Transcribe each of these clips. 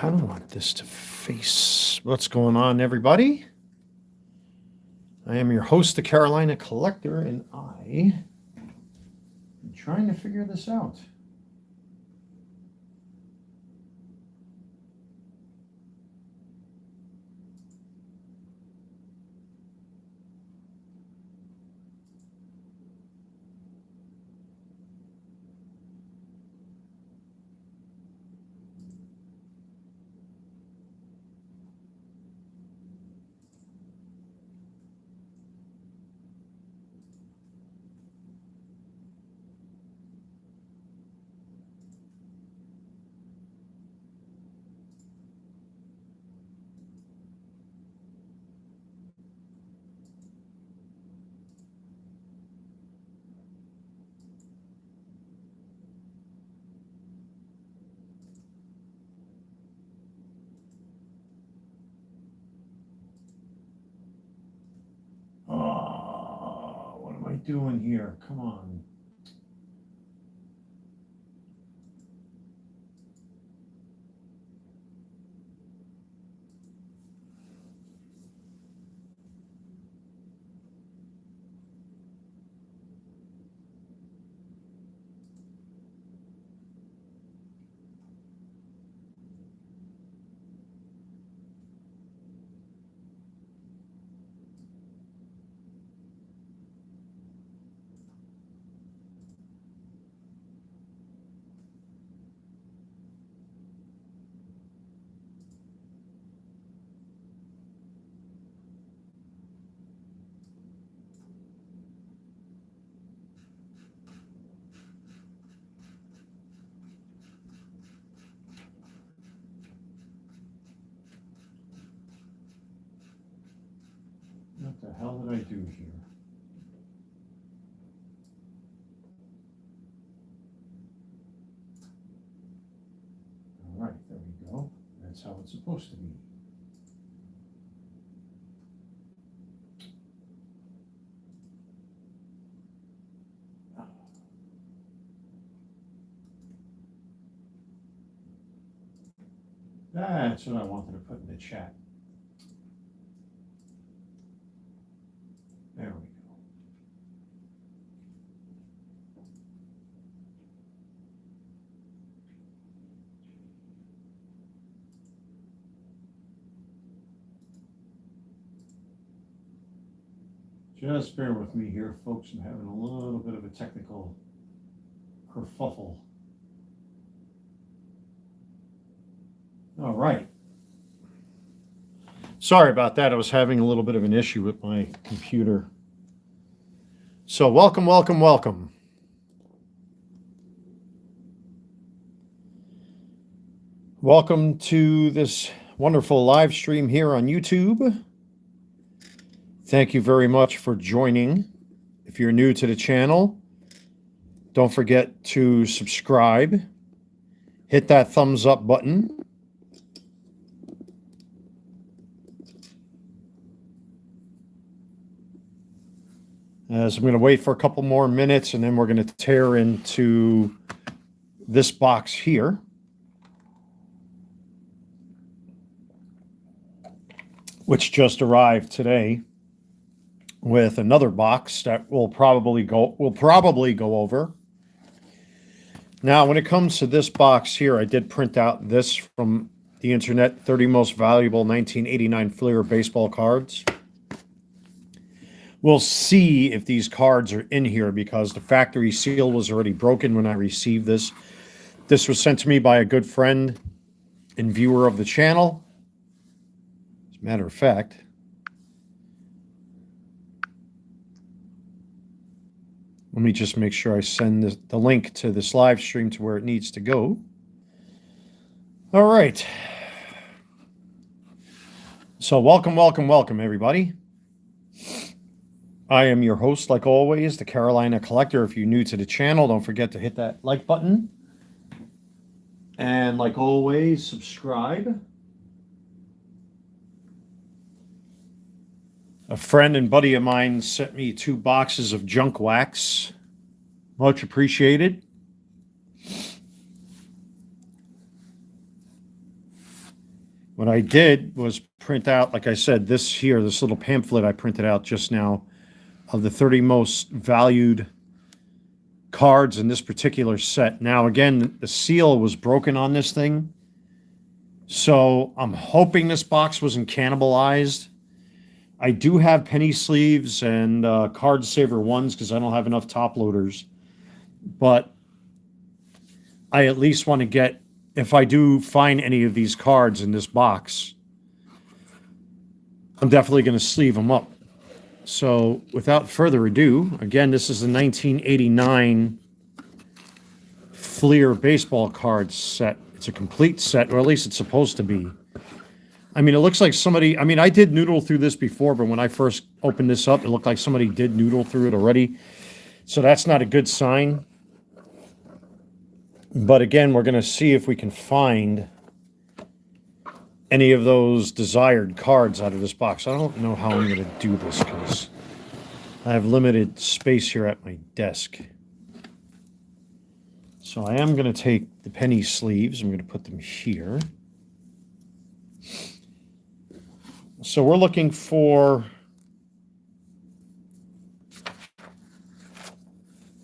kind of want this to face. What's going on, everybody? I am your host, the Carolina Collector, and I am trying to figure this out. What am I doing here? Come on. What the hell did I do here? All right, there we go. That's how it's supposed to be. That's what I wanted to put in the chat. There we go. Just bear with me here, folks. I'm having a little bit of a technical kerfuffle. All right. Sorry about that. I was having a little bit of an issue with my computer. So welcome, welcome, welcome. Welcome to this wonderful live stream here on YouTube. Thank you very much for joining. If you're new to the channel, don't forget to subscribe. Hit that thumbs up button. So I'm going to wait for a couple more minutes, and then we're going to tear into this box here. Which just arrived today with another box that we'll probably go over. Now, when it comes to this box here, I did print out this from the internet, 30 most valuable 1989 Fleer baseball cards. We'll see if these cards are in here because the factory seal was already broken when I received this. This was sent to me by a good friend and viewer of the channel. As a matter of fact, let me just make sure I send the link to this live stream to where it needs to go. All right. So welcome, welcome, welcome, everybody. I am your host, like always, the Carolina Collector. If you're new to the channel, don't forget to hit that like button. And like always, subscribe. A friend and buddy of mine sent me 2 boxes of junk wax. Much appreciated. What I did was print out, like I said, this little pamphlet I printed out just now of the 30 most valued cards in this particular set. Now, again, the seal was broken on this thing, so I'm hoping this box wasn't cannibalized. I do have penny sleeves and card saver ones because I don't have enough top loaders, but I at least want to get, if I do find any of these cards in this box, I'm definitely going to sleeve them up. So without further ado, again, this is the 1989 Fleer baseball card set. It's a complete set, or at least it's supposed to be. I mean, it looks like somebody, I mean, I did noodle through this before, but when I first opened this up, it looked like somebody did noodle through it already. So that's not a good sign. But again, we're going to see if we can find any of those desired cards out of this box. I don't know how I'm going to do this because I have limited space here at my desk. So I am going to take the penny sleeves. I'm going to put them here. So we're looking for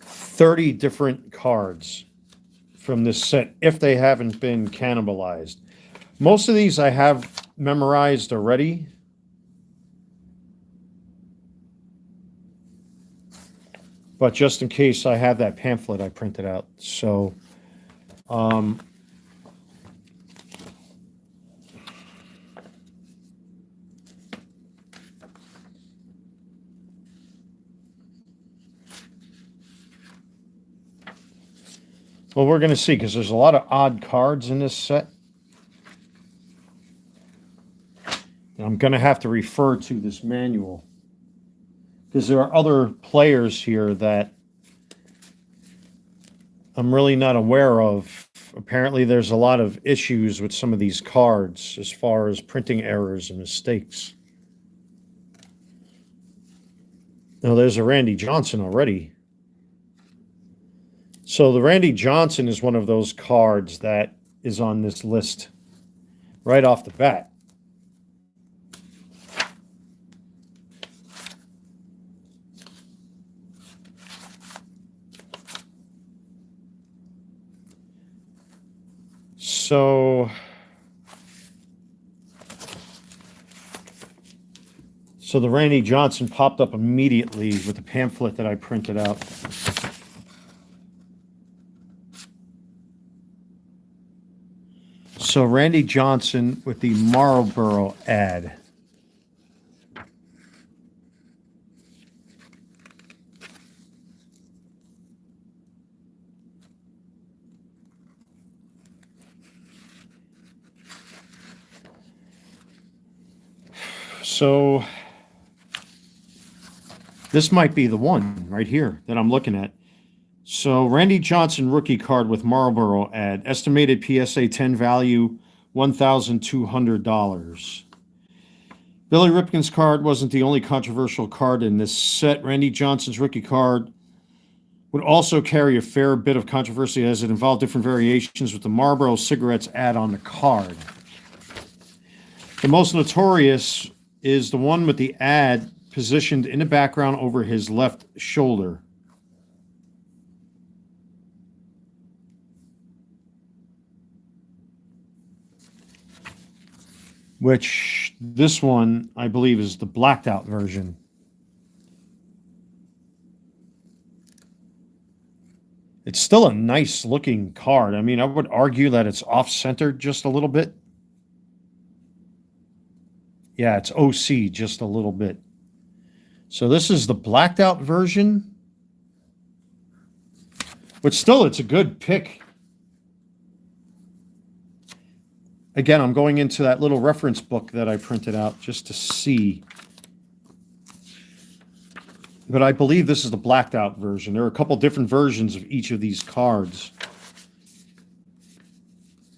30 different cards from this set if they haven't been cannibalized. Most of these I have memorized already. But just in case, I have that pamphlet I printed out. So, well, we're going to see because there's a lot of odd cards in this set. And I'm going to have to refer to this manual because there are other players here that I'm really not aware of. Apparently, there's a lot of issues with some of these cards as far as printing errors and mistakes. Now, there's a Randy Johnson already. So the Randy Johnson is one of those cards that is on this list right off the bat. So the Randy Johnson popped up immediately with the pamphlet that I printed out. So Randy Johnson with the Marlboro ad. So this might be the one right here that I'm looking at. So Randy Johnson rookie card with Marlboro ad. Estimated PSA 10 value $1,200. Billy Ripken's card wasn't the only controversial card in this set. Randy Johnson's rookie card would also carry a fair bit of controversy as it involved different variations with the Marlboro cigarettes ad on the card. The most notorious is the one with the ad positioned in the background over his left shoulder. Which this one, I believe, is the blacked out version. It's still a nice looking card. I mean, I would argue that it's off-centered just a little bit. Yeah, it's OC just a little bit. So this is the blacked out version. But still, it's a good pick. Again, I'm going into that little reference book that I printed out just to see. But I believe this is the blacked out version. There are a couple different versions of each of these cards.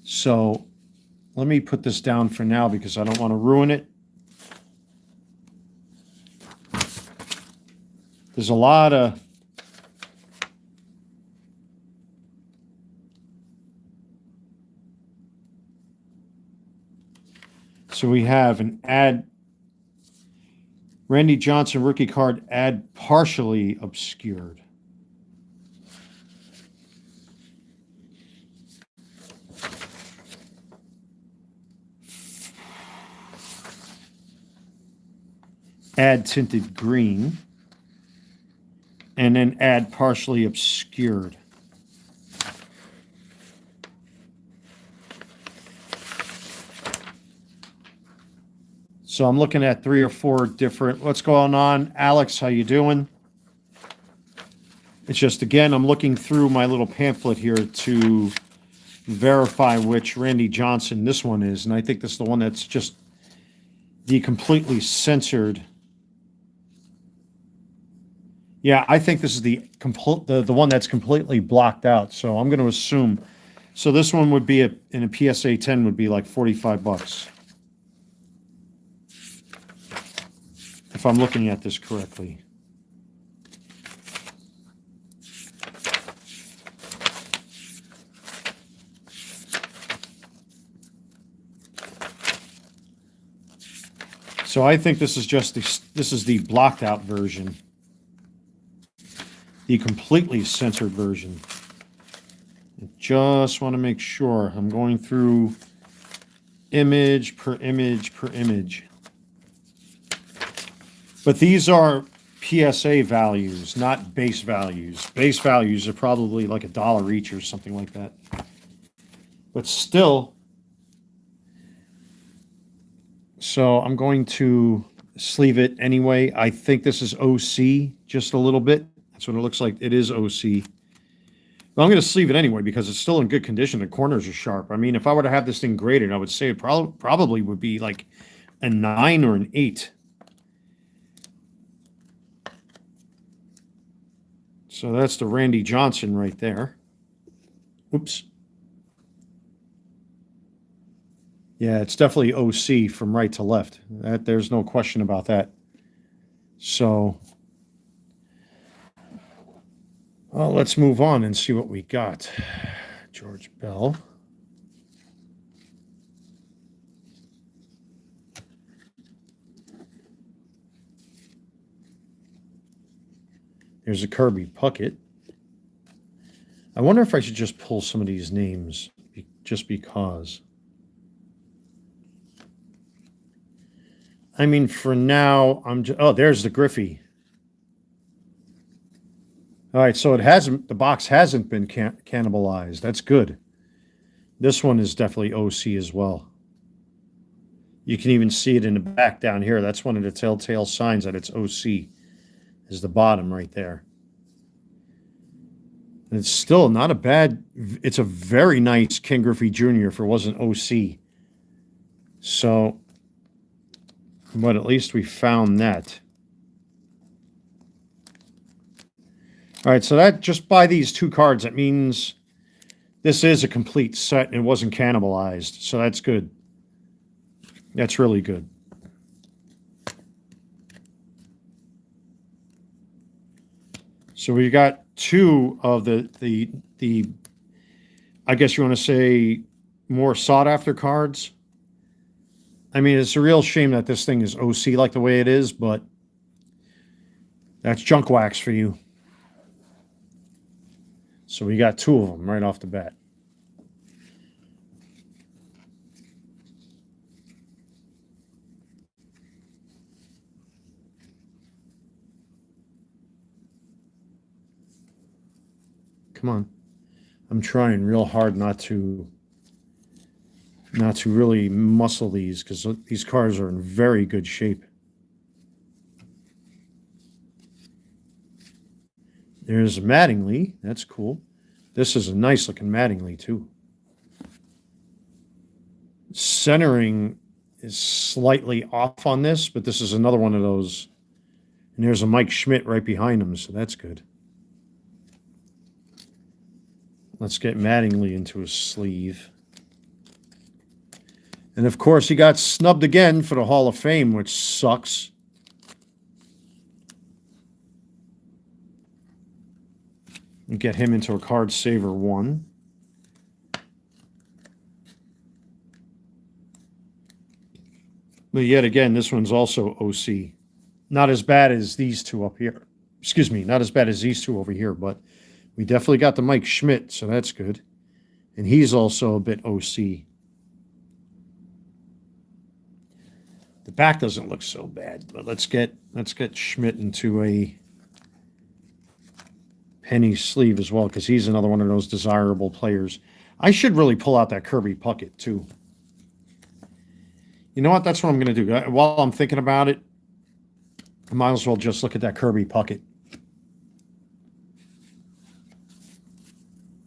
So let me put this down for now because I don't want to ruin it. There's a lot of So we have an add Randy Johnson rookie card, add partially obscured. Add tinted green. And then add partially obscured. So I'm looking at 3 or 4 different. What's going on, Alex? How you doing? It's just, again, I'm looking through my little pamphlet here to verify which Randy Johnson this one is, and I think this is the one that's just the completely censored. Yeah, I think this is the one that's completely blocked out. So I'm going to assume. So this one would be in a PSA 10 would be like $45. If I'm looking at this correctly. So I think this is just the blocked out version. The completely censored version. I just want to make sure I'm going through image per image per image. But these are PSA values, not base values. Base values are probably like $1 each or something like that. But still, so I'm going to sleeve it anyway. I think this is OC just a little bit. That's what it looks like. It is OC. But I'm going to sleeve it anyway because it's still in good condition. The corners are sharp. I mean, if I were to have this thing graded, I would say it probably would be like a 9 or an 8. So that's the Randy Johnson right there. Oops. Yeah, it's definitely OC from right to left. There's no question about that. So, well, let's move on and see what we got. George Bell. There's a Kirby Puckett. I wonder if I should just pull some of these names just because. I mean, for now, oh, there's the Griffey. All right, so the box hasn't been cannibalized. That's good. This one is definitely OC as well. You can even see it in the back down here. That's one of the telltale signs that it's OC, is the bottom right there. And it's still not a bad, it's a very nice Ken Griffey Jr. if it wasn't OC. So, but at least we found that. All right, so that just by these 2 cards, that means this is a complete set and it wasn't cannibalized. So that's good. That's really good. So we got 2 of the I guess you want to say more sought after cards. I mean, it's a real shame that this thing is OC like the way it is, but that's junk wax for you. So we got 2 of them right off the bat. Come on. I'm trying real hard not to really muscle these because these cars are in very good shape. There's Mattingly. That's cool. This is a nice looking Mattingly too. Centering is slightly off on this, but this is another one of those. And there's a Mike Schmidt right behind him, so that's good. Let's get Mattingly into a sleeve. And of course, he got snubbed again for the Hall of Fame, which sucks. And get him into a card saver 1. But yet again, this one's also OC. Not as bad as these two up here. Excuse me, not as bad as these two over here, but we definitely got the Mike Schmidt, so that's good. And he's also a bit OC. The back doesn't look so bad, but let's get Schmidt into a penny sleeve as well, because he's another one of those desirable players. I should really pull out that Kirby Puckett too. You know what? That's what I'm going to do. While I'm thinking about it, I might as well just look at that Kirby Puckett.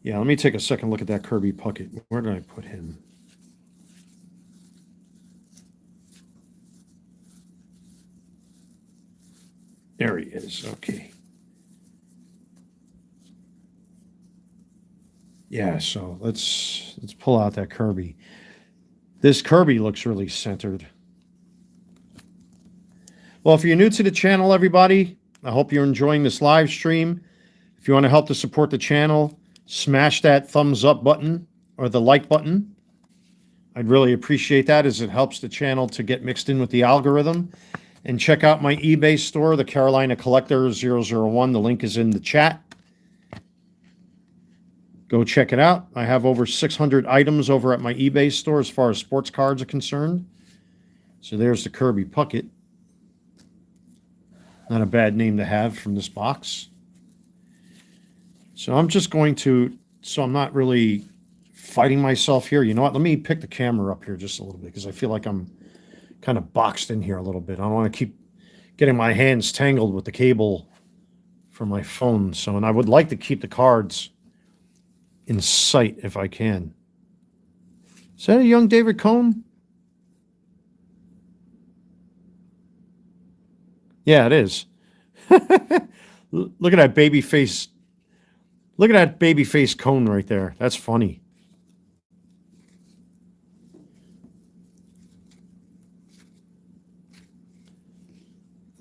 Yeah, let me take a second look at that Kirby Puckett. Where did I put him? There he is. Okay. Yeah, so let's pull out that Kirby. This Kirby looks really centered. Well, if you're new to the channel, everybody, I hope you're enjoying this live stream. If you want to help to support the channel, smash that thumbs up button or the like button. I'd really appreciate that, as it helps the channel to get mixed in with the algorithm. And check out my eBay store, the Carolina Collector 001. The link is in the chat. Go check it out. I have over 600 items over at my eBay store as far as sports cards are concerned. So there's the Kirby Puckett. Not a bad name to have from this box. So I'm just going to, so I'm not really fighting myself here. You know what? Let me pick the camera up here just a little bit, because I feel like I'm kind of boxed in here a little bit. I don't want to keep getting my hands tangled with the cable for my phone. So, and I would like to keep the cards in sight if I can. Is that a young David Cone? Yeah, it is. Look at that baby face. Look at that baby face Cone right there. That's funny.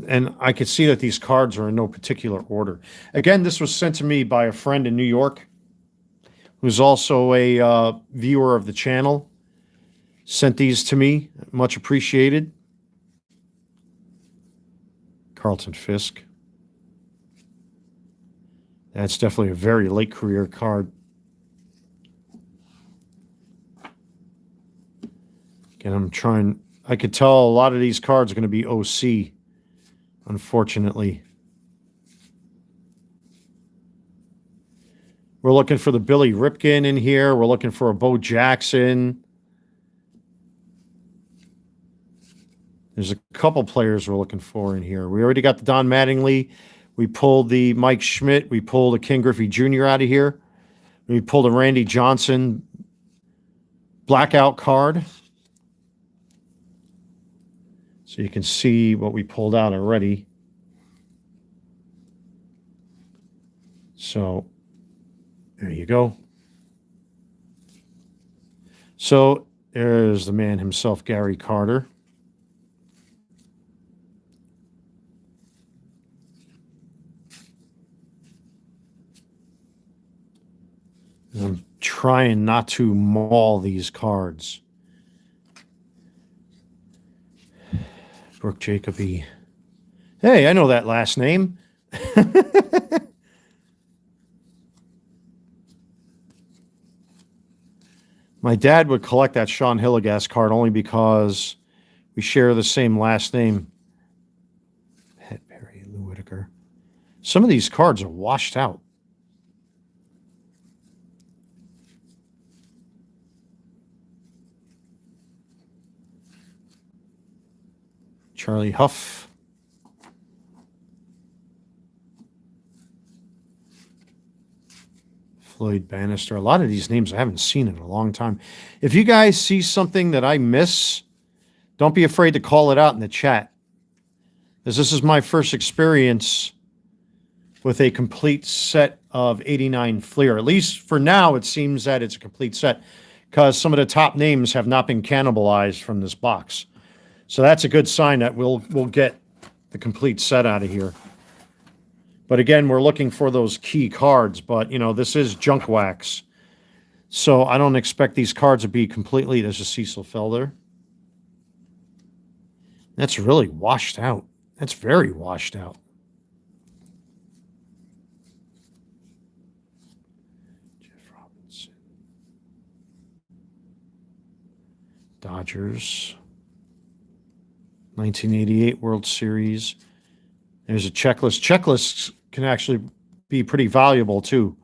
And I could see that these cards are in no particular order. Again, this was sent to me by a friend in New York, who's also a viewer of the channel. Sent these to me. Much appreciated. Carlton Fisk. That's definitely a very late career card. Again, I'm trying. I could tell a lot of these cards are going to be OC, unfortunately. We're looking for the Billy Ripken in here. We're looking for a Bo Jackson. There's a couple players we're looking for in here. We already got the Don Mattingly. We pulled the Mike Schmidt. We pulled a Ken Griffey Jr. out of here. We pulled a Randy Johnson blackout card. So you can see what we pulled out already. So there you go. So there's the man himself, Gary Carter. I'm trying not to maul these cards. Brooke Jacoby. Hey, I know that last name. My dad would collect that Sean Hilligas card only because we share the same last name. Pat Perry, Lou Whitaker. Some of these cards are washed out. Charlie Huff. Floyd Bannister. A lot of these names I haven't seen in a long time. If you guys see something that I miss, don't be afraid to call it out in the chat, as this is my first experience with a complete set of 89 Fleer. At least for now, it seems that it's a complete set, because some of the top names have not been cannibalized from this box. So that's a good sign that we'll get the complete set out of here. But again, we're looking for those key cards. But, you know, this is junk wax. So I don't expect these cards to be completely... There's a Cecil Felder. That's really washed out. That's very washed out. Jeff Robinson. Dodgers. 1988 World Series. There's a checklist. Checklists can actually be pretty valuable too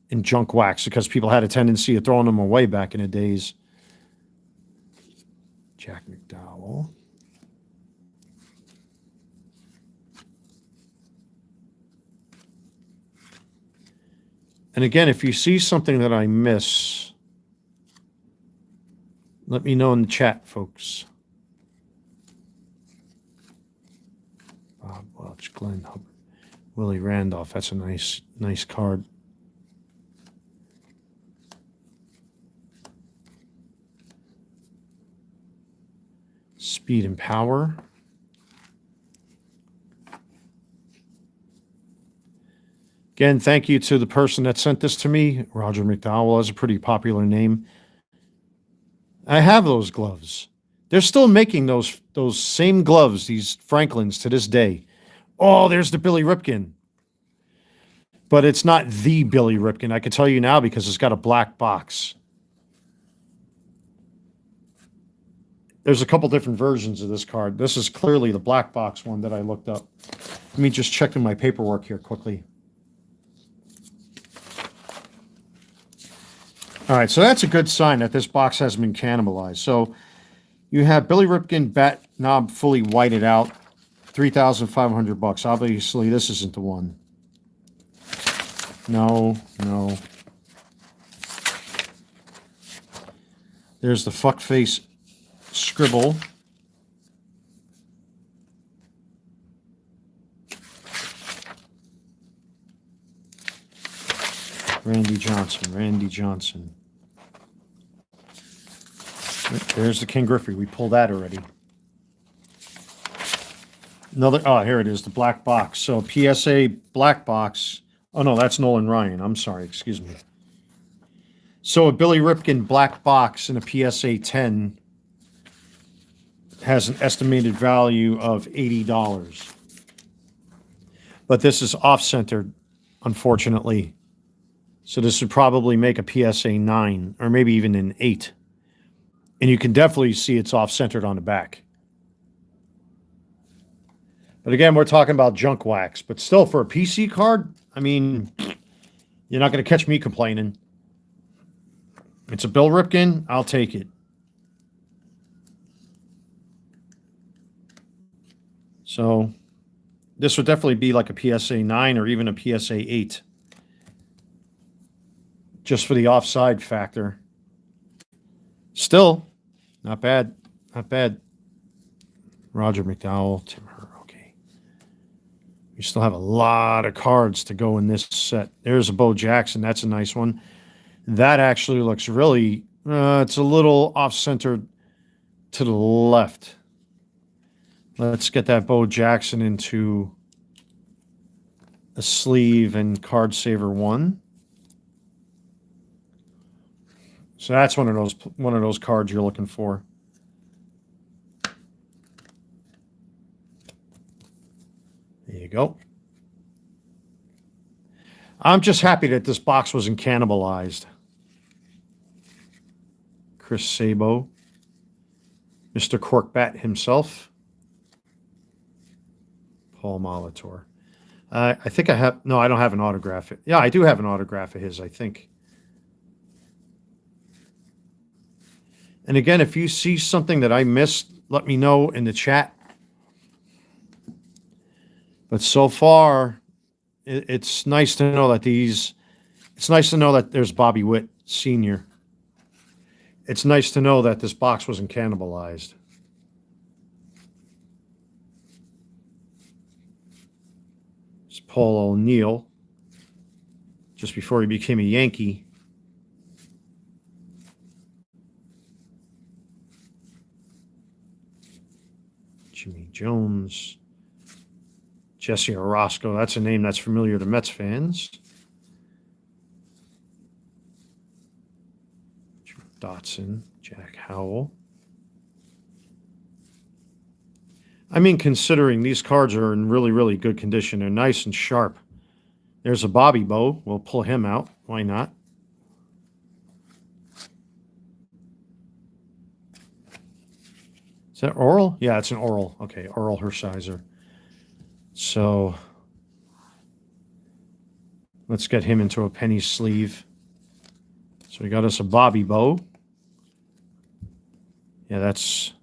in junk wax because people had a tendency of throwing them away back in the days. Jack McDowell. And again, if you see something that I miss, let me know in the chat, folks. Bob Welch, Glenn Hubbard, Willie Randolph. That's a nice card. Speed and Power. Again, thank you to the person that sent this to me. Roger McDowell is a pretty popular name. I have those gloves. They're still making those same gloves, these Franklins, to this day. Oh, there's the Billy Ripken. But it's not the Billy Ripken. I can tell you now because it's got a black box. There's a couple different versions of this card. This is clearly the black box one that I looked up. Let me just check in my paperwork here quickly. All right, so that's a good sign that this box hasn't been cannibalized. So you have Billy Ripken bat knob fully whited out, $3,500. Obviously, this isn't the one. No. There's the fuckface scribble. Randy Johnson. There's the King Griffey. We pulled that already. Here it is, the black box. So PSA black box. Oh, no, that's Nolan Ryan. I'm sorry, excuse me. So a Billy Ripken black box in a PSA 10 has an estimated value of $80. But this is off-centered, unfortunately. So this would probably make a PSA 9 or maybe even an 8. And you can definitely see it's off-centered on the back. But again, we're talking about junk wax. But still, for a PC card, I mean, you're not going to catch me complaining. It's a Bill Ripken. I'll take it. So this would definitely be like a PSA 9 or even a PSA 8. Just for the offside factor. Still, not bad. Not bad. Roger McDowell, Tim Herr. Okay. We still have a lot of cards to go in this set. There's a Bo Jackson. That's a nice one. That actually looks really, it's a little off-centered to the left. Let's get that Bo Jackson into a sleeve and card saver 1. So that's one of those cards you're looking for. There you go. I'm just happy that this box wasn't cannibalized. Chris Sabo, Mr. Corkbat himself, Paul Molitor. I think I have. No, I don't have an autograph. Yeah, I do have an autograph of his, I think. And again, if you see something that I missed, let me know in the chat. But so far, it's nice to know that it's nice to know that there's Bobby Witt Sr. It's nice to know that this box wasn't cannibalized. It's Paul O'Neill, just before he became a Yankee. Jimmy Jones, Jesse Orosco. That's a name that's familiar to Mets fans. Dotson, Jack Howell. I mean, considering these cards are in really, really good condition. They're nice and sharp. There's a Bobby Bow. We'll pull him out. Why not? Is that Oral? Yeah, it's an Oral. Okay, Oral Hershiser. So let's get him into a penny sleeve. So we got us a Bobby Bow. Yeah, that's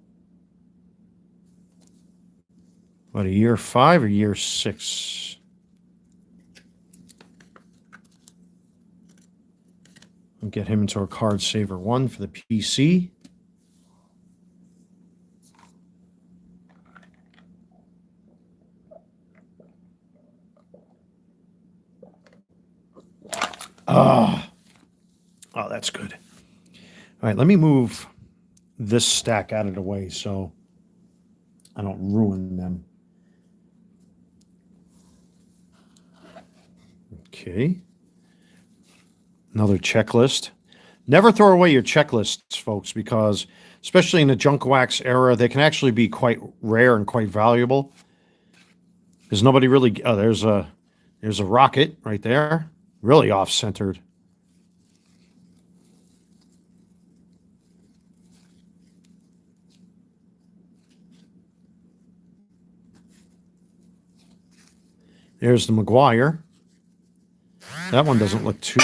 what, a year 5 or year 6? We'll get him into a Card Saver 1 for the PC. Oh, that's good. All right, let me move this stack out of the way so I don't ruin them. Okay. Another checklist. Never throw away your checklists, folks, because especially in the junk wax era, they can actually be quite rare and quite valuable. Because nobody really... Oh, there's a rocket right there. Really off-centered. There's the McGuire. That one doesn't look too...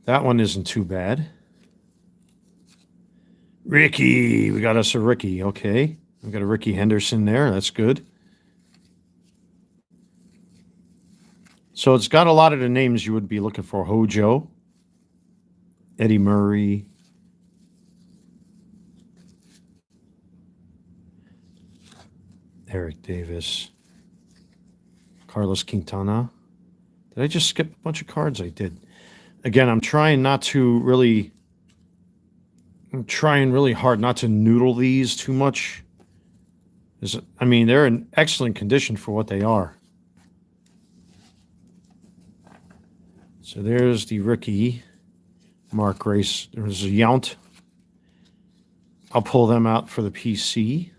That one isn't too bad. Ricky. We got us a Ricky. Okay. We got a Ricky Henderson there. That's good. So it's got a lot of the names you would be looking for. Hojo. Eddie Murray. Eric Davis. Carlos Quintana. Did I just skip a bunch of cards? I did. Again, I'm trying really hard not to noodle these too much. I mean, they're in excellent condition for what they are. So there's the Ricky. Mark Grace. There's a Yount. I'll pull them out for the PC.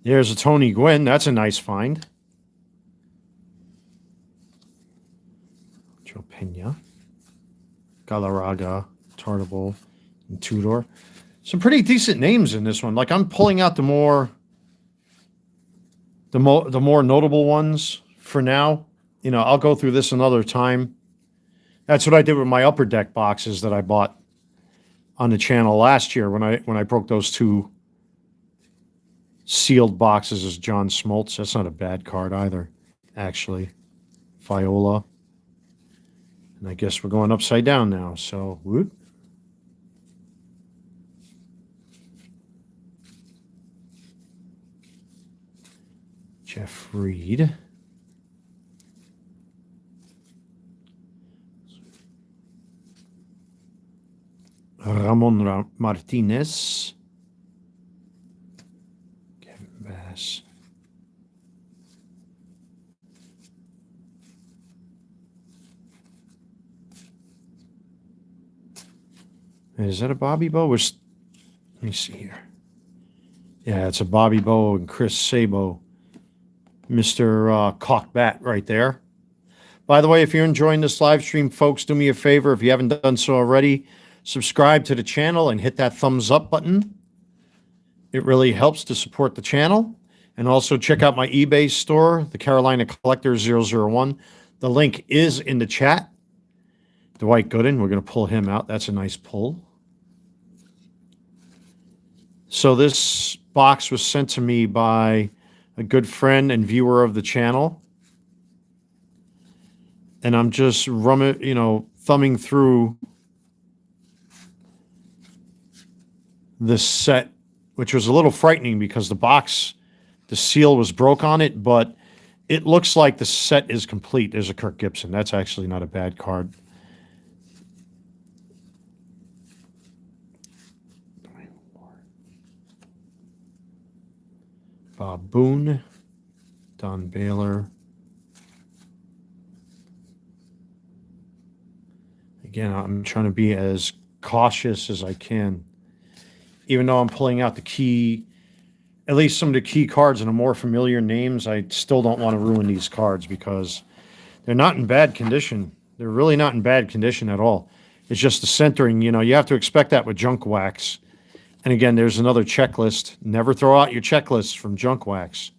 There's a Tony Gwynn. That's a nice find. Joe Pena. Galarraga. Tartable. And Tudor. Some pretty decent names in this one. Like, I'm pulling out the more notable ones for now. You know, I'll go through this another time. That's what I did with my Upper Deck boxes that I bought on the channel last year when I broke those 2 sealed boxes as John Smoltz. That's not a bad card either, actually. Viola. And I guess we're going upside down now, so whoop. Jeff Reed. Ramon Martinez. Kevin Bass. Is that a Bobby Bow? Let me see here. Yeah, it's a Bobby Bow and Chris Sabo. Mr. Cockbat right there. By the way, if you're enjoying this live stream, folks, do me a favor. If you haven't done so already, subscribe to the channel and hit that thumbs up button. It really helps to support the channel. And also check out my eBay store, the Carolina Collector 001. The link is in the chat. Dwight Gooden, we're going to pull him out. That's a nice pull. So this box was sent to me by a good friend and viewer of the channel. And I'm just thumbing through this set, which was a little frightening because the seal was broke on it, but it looks like the set is complete. There's a Kirk Gibson. That's actually not a bad card. Bob Boone, Don Baylor. Again, I'm trying to be as cautious as I can. Even though I'm pulling out the key, at least some of the key cards and the more familiar names, I still don't want to ruin these cards because they're not in bad condition. They're really not in bad condition at all. It's just the centering, you have to expect that with junk wax. And again, there's another checklist. Never throw out your checklists from junk wax.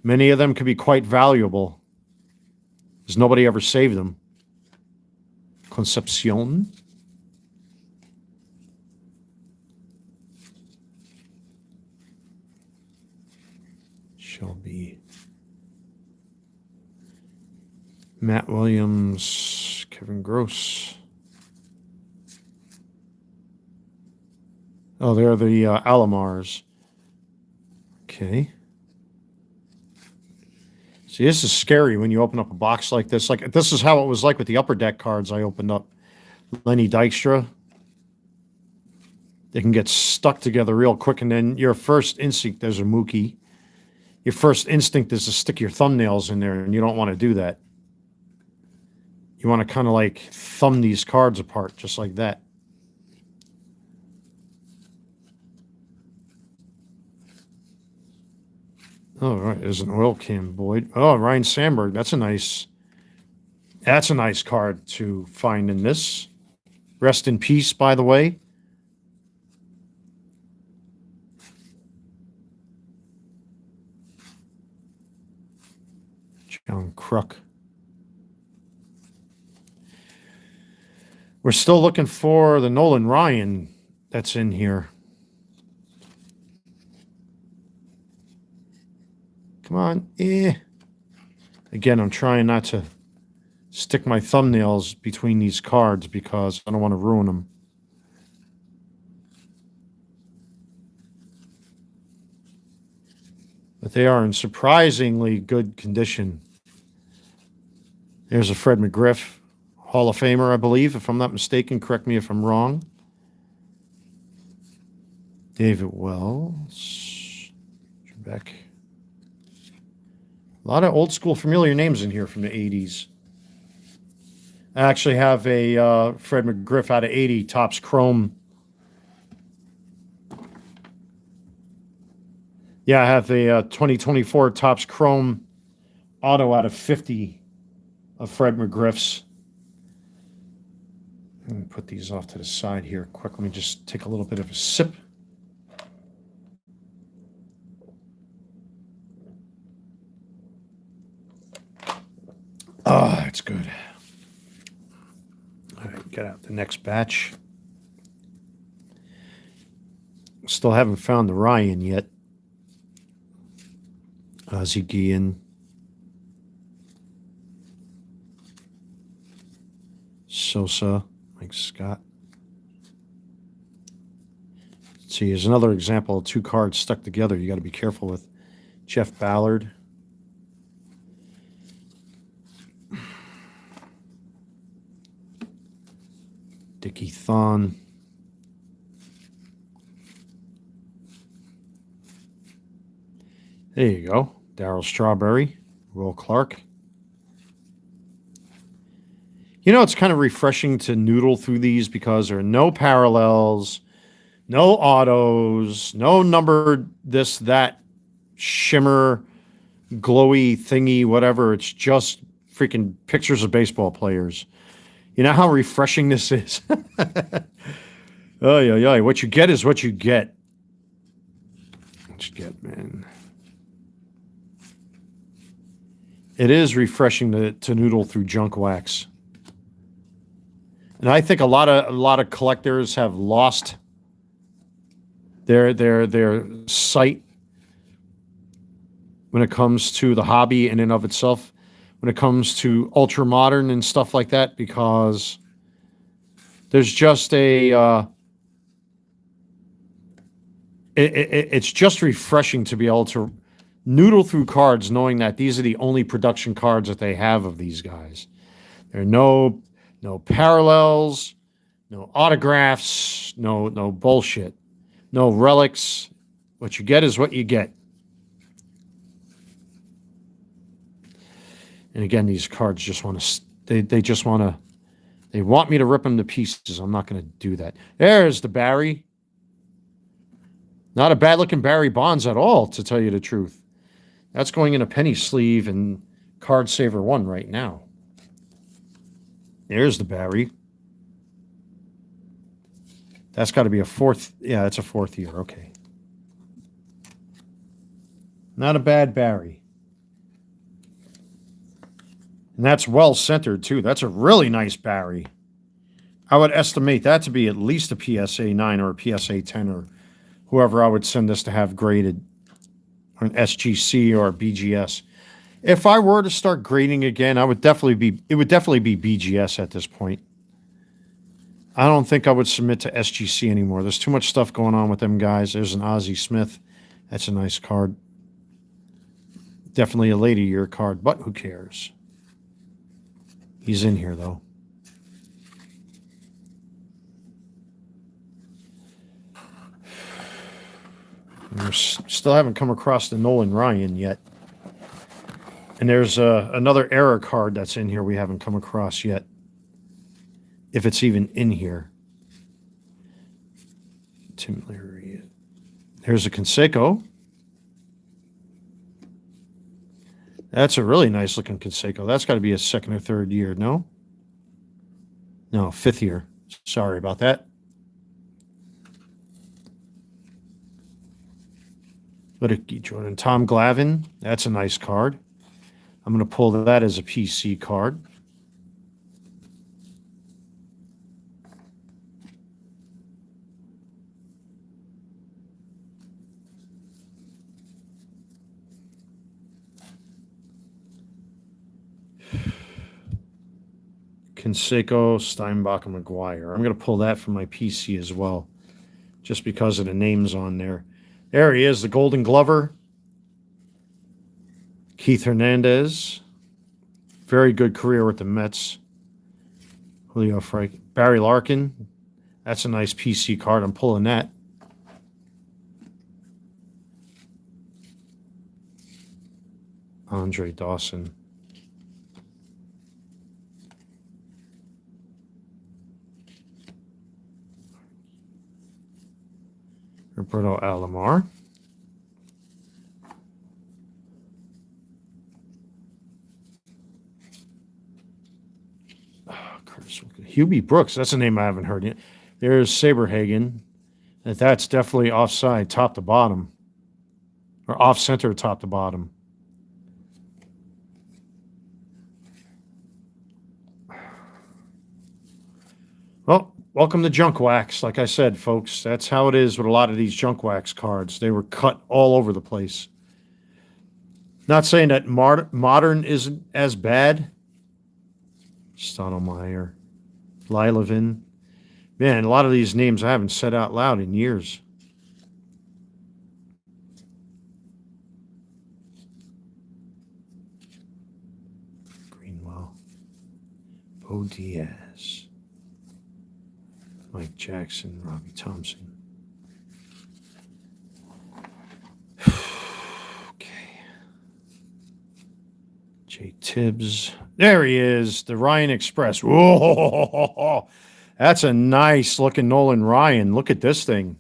Many of them can be quite valuable because nobody ever saved them. Concepcion. Shelby. Matt Williams. Kevin Gross. Oh, they're the Alomars. Okay. See, this is scary when you open up a box like this. Like, this is how it was like with the Upper Deck cards I opened up. Lenny Dykstra. They can get stuck together real quick, and then your first instinct, there's a Mookie. Your first instinct is to stick your thumbnails in there, and you don't want to do that. You want to kind of like thumb these cards apart, just like that. Oh, right. There's an oil can, Boyd. Oh, Ryan Sandberg. That's a nice card to find in this. Rest in peace, by the way. John Kruk. We're still looking for the Nolan Ryan that's in here. Come on. Again, I'm trying not to stick my thumbnails between these cards because I don't want to ruin them. But they are in surprisingly good condition. There's a Fred McGriff, Hall of Famer, I believe, if I'm not mistaken. Correct me if I'm wrong. David Wells. Trebek. A lot of old school familiar names in here from the 80s. I actually have a Fred McGriff out of 80 Topps Chrome. Yeah, I have a 2024 Topps Chrome auto out of 50 of Fred McGriff's. Let me put these off to the side here quick. Let me just take a little bit of a sip. Ah, it's good. All right, get out the next batch. Still haven't found the Ryan yet. Ozzie Guillen. Sosa. Mike Scott. See, here's another example of two cards stuck together you got to be careful with. Jeff Ballard. Dickie Thon. There you go. Darryl Strawberry. Will Clark. It's kind of refreshing to noodle through these because there are no parallels, no autos, no numbered this, that, shimmer, glowy thingy, whatever. It's just freaking pictures of baseball players. You know how refreshing this is? Oh, yeah. What you get is what you get. What you get, man. It is refreshing to noodle through junk wax. And I think a lot of collectors have lost their sight when it comes to the hobby in and of itself, when it comes to ultra modern and stuff like that, because there's just it's just refreshing to be able to noodle through cards knowing that these are the only production cards that they have of these guys. There are no parallels, no autographs, no bullshit, no relics. What you get is what you get. And again, these cards just want to they just want to They want me to rip them to pieces. I'm not going to do that. There's the Barry. Not a bad-looking Barry Bonds at all, to tell you the truth. That's going in a penny sleeve and Card Saver 1 right now. There's the Barry. That's got to be a fourth. Yeah, it's a fourth year. Okay. Not a bad Barry. And that's well centered, too. That's a really nice Barry. I would estimate that to be at least a PSA 9 or a PSA 10 or whoever I would send this to have graded, or an SGC or a BGS. If I were to start grading again, it would definitely be BGS at this point. I don't think I would submit to SGC anymore. There's too much stuff going on with them guys. There's an Ozzie Smith. That's a nice card. Definitely a later year card, but who cares? He's in here, though. We still haven't come across the Nolan Ryan yet. And there's another error card that's in here we haven't come across yet. If it's even in here. Tim Leary. There's a Canseco. That's a really nice looking Canseco. That's got to be a second or third year, no? No, fifth year. Sorry about that. Lidicky Jordan. Tom Glavine. That's a nice card. I'm going to pull that as a PC card. Canseco, Steinbach, and McGuire. I'm going to pull that from my PC as well, just because of the names on there. There he is, the Golden Glover. Keith Hernandez. Very good career with the Mets. Julio Frank. Barry Larkin. That's a nice PC card. I'm pulling that. Andre Dawson. Roberto Alomar. Hubie Brooks. That's a name I haven't heard yet. There's Saberhagen. That's definitely offside, top to bottom. Or off-center, top to bottom. Well, welcome to Junk Wax. Like I said, folks, that's how it is with a lot of these Junk Wax cards. They were cut all over the place. Not saying that modern isn't as bad. Stottlemyre, Lilavin. Man, a lot of these names I haven't said out loud in years. Greenwell. Bo Diaz. Mike Jackson, Robbie Thompson. Okay. Jay Tibbs. There he is, the Ryan Express. Whoa, that's a nice looking Nolan Ryan. Look at this thing.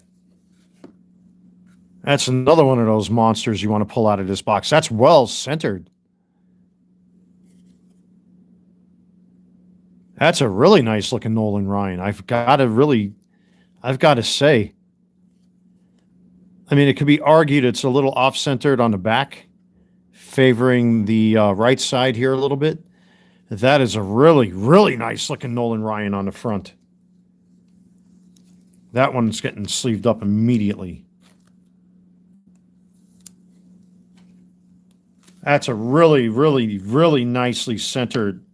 That's another one of those monsters you want to pull out of this box. That's well centered. That's a really nice looking Nolan Ryan. I've got to say. I mean, it could be argued it's a little off-centered on the back, favoring the right side here a little bit. That is a really, really nice looking Nolan Ryan on the front. That one's getting sleeved up immediately. That's a really, really, really nicely centered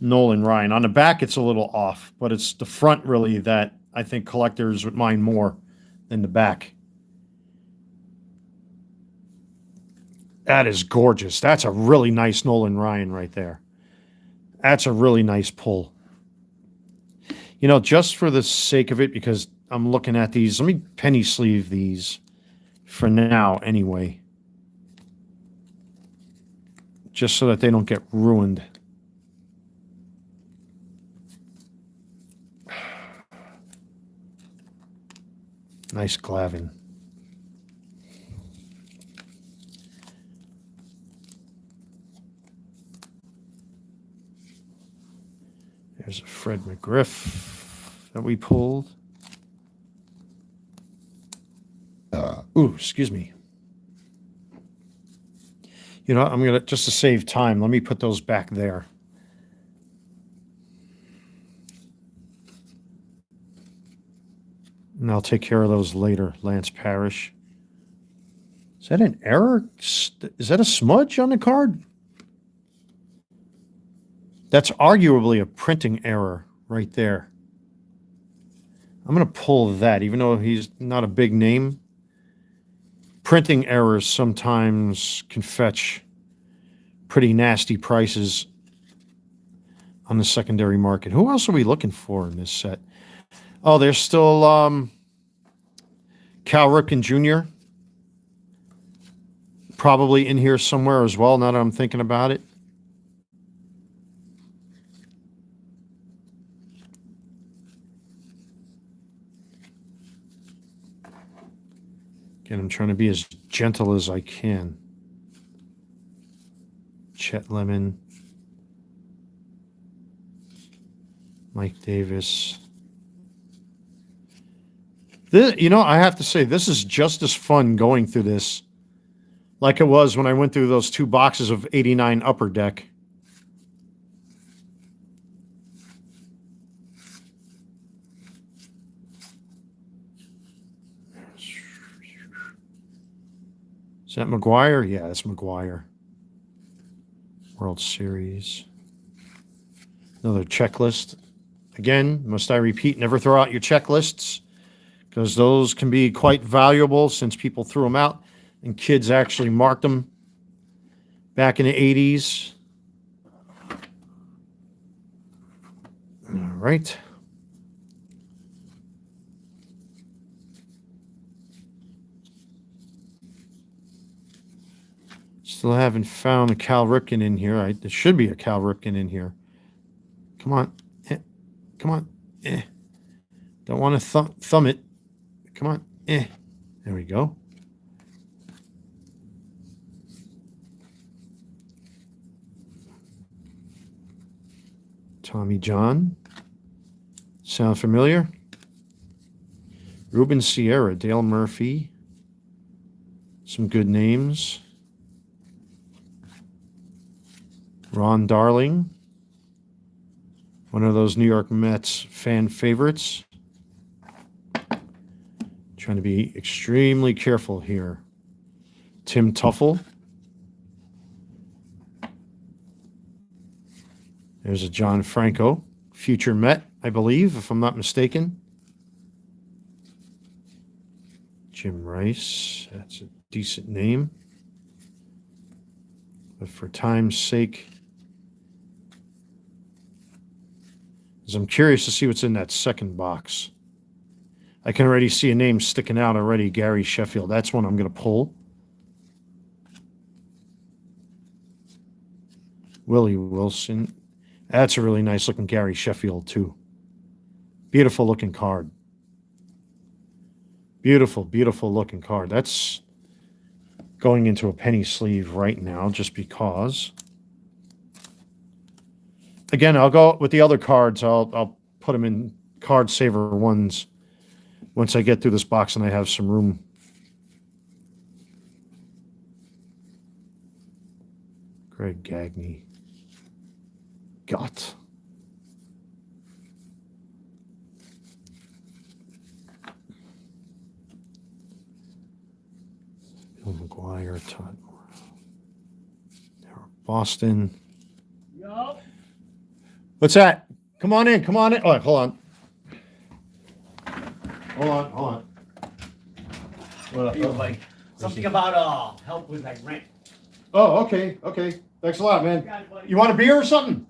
Nolan Ryan. On the back, it's a little off, but it's the front really that I think collectors would mind more than the back. That is gorgeous. That's a really nice Nolan Ryan right there. That's a really nice pull. You know, just for the sake of it, because I'm looking at these, let me penny sleeve these for now anyway. Just so that they don't get ruined. Nice Glavin. There's a Fred McGriff that we pulled. Ooh, excuse me. You know, I'm going to, just to save time, let me put those back there. And I'll take care of those later. Lance Parrish. Is that an error? Is that a smudge on the card? That's arguably a printing error right there. I'm going to pull that, even though he's not a big name. Printing errors sometimes can fetch pretty nasty prices on the secondary market. Who else are we looking for in this set? Oh, there's still Cal Ripken Jr. Probably in here somewhere as well, now that I'm thinking about it. Again, I'm trying to be as gentle as I can. Chet Lemon. Mike Davis. This, you know, I have to say, this is just as fun going through this like it was when I went through those 2 boxes of 89 Upper Deck. Is that McGuire? Yeah, that's McGuire. World Series. Another checklist. Again, must I repeat, never throw out your checklists, because those can be quite valuable since people threw them out and kids actually marked them back in the 80s. All right. Still haven't found a Cal Ripken in here. There should be a Cal Ripken in here. Come on. Come on. Don't want to thumb it. Come on. There we go. Tommy John. Sound familiar? Ruben Sierra, Dale Murphy. Some good names. Ron Darling. One of those New York Mets fan favorites. Trying to be extremely careful here. Tim Tuffle. There's a John Franco, future Met, I believe, if I'm not mistaken. Jim Rice, that's a decent name. But for time's sake, as I'm curious to see what's in that second box. I can already see a name sticking out already, Gary Sheffield. That's one I'm going to pull. Willie Wilson. That's a really nice looking Gary Sheffield too. Beautiful looking card. Beautiful, beautiful looking card. That's going into a penny sleeve right now just because. Again, I'll go with the other cards. I'll put them in card saver ones once I get through this box and I have some room. Greg Gagne. Got. Bill McGuire, Todd Morrow. Boston. Yo. What's that? Come on in. Come on in. Oh, hold on. Hold on. Hold on. What up? Yo, like something about help with like rent. Oh, okay. Okay. Thanks a lot, man. You want a beer or something?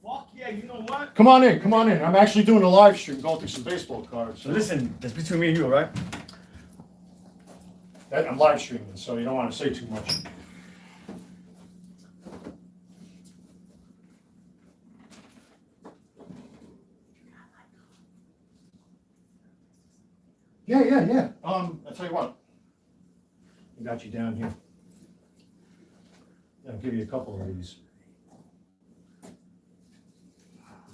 Fuck yeah, you know what? Come on in. Come on in. I'm actually doing a live stream, going through some baseball cards. So listen, that's between me and you, right? I'm live streaming, so you don't want to say too much. Yeah. I'll tell you what. I got you down here. I'll give you a couple of these.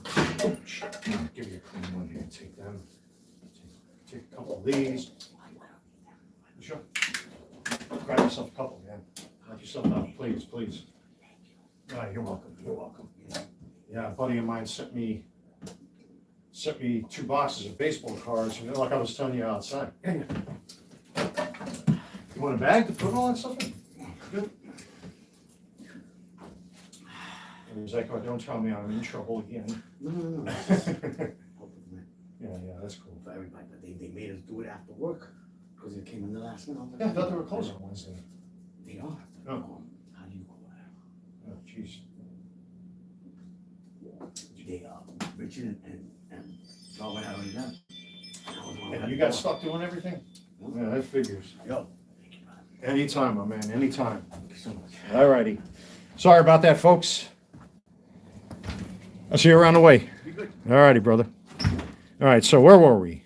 Oh, shit. I'll give you a clean one here. Take them. Take a couple of these. Sure. Grab yourself a couple, man. Knock yourself out, please, please. All right, you're welcome. You're welcome. Yeah, a buddy of mine sent me 2 boxes of baseball cards, like I was telling you outside. You want a bag to put all that stuff in? Good. And he's like, oh, don't tell me I'm in trouble again. No. Yeah, that's cool. For everybody, but they made us do it after work because it came in the last minute. Yeah, I thought they were closed on Wednesday. They are. Oh. How do you call that? Oh, jeez. They Richard and Robert had already left. And you got stuck doing everything? Yeah, that figures. Yo. Anytime, my man, anytime. Thank you so much. All righty. Sorry about that, folks. I'll see you around the way. Be good. All righty, brother. All right, so where were we?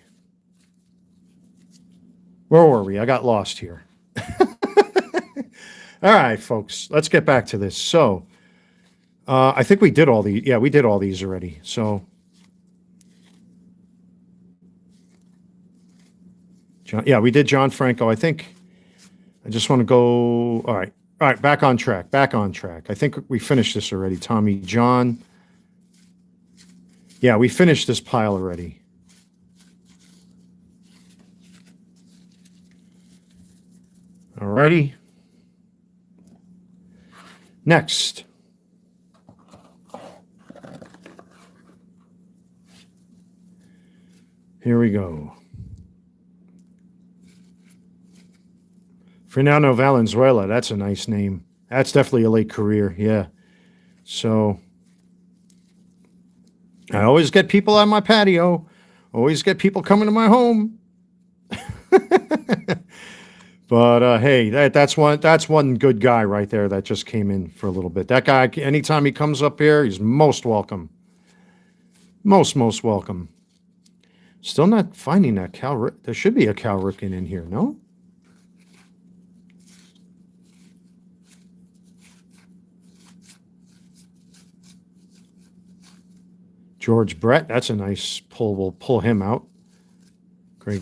I got lost here. All right, folks, let's get back to this. So, I think we did all these. Yeah, we did all these already. So, we did John Franco. I think I just want to go. All right, back on track. I think we finished this already. Tommy John. Yeah, we finished this pile already. All righty. Next. Here we go. Fernando Valenzuela, that's a nice name. That's definitely a late career, yeah. So, I always get people on my patio. Always get people coming to my home. But hey, that's one good guy right there that just came in for a little bit. That guy, anytime he comes up here, he's most welcome. Most welcome. Still not finding that Cal. There should be a Cal Ripken in here, no? George Brett, that's a nice pull. We'll pull him out. Greg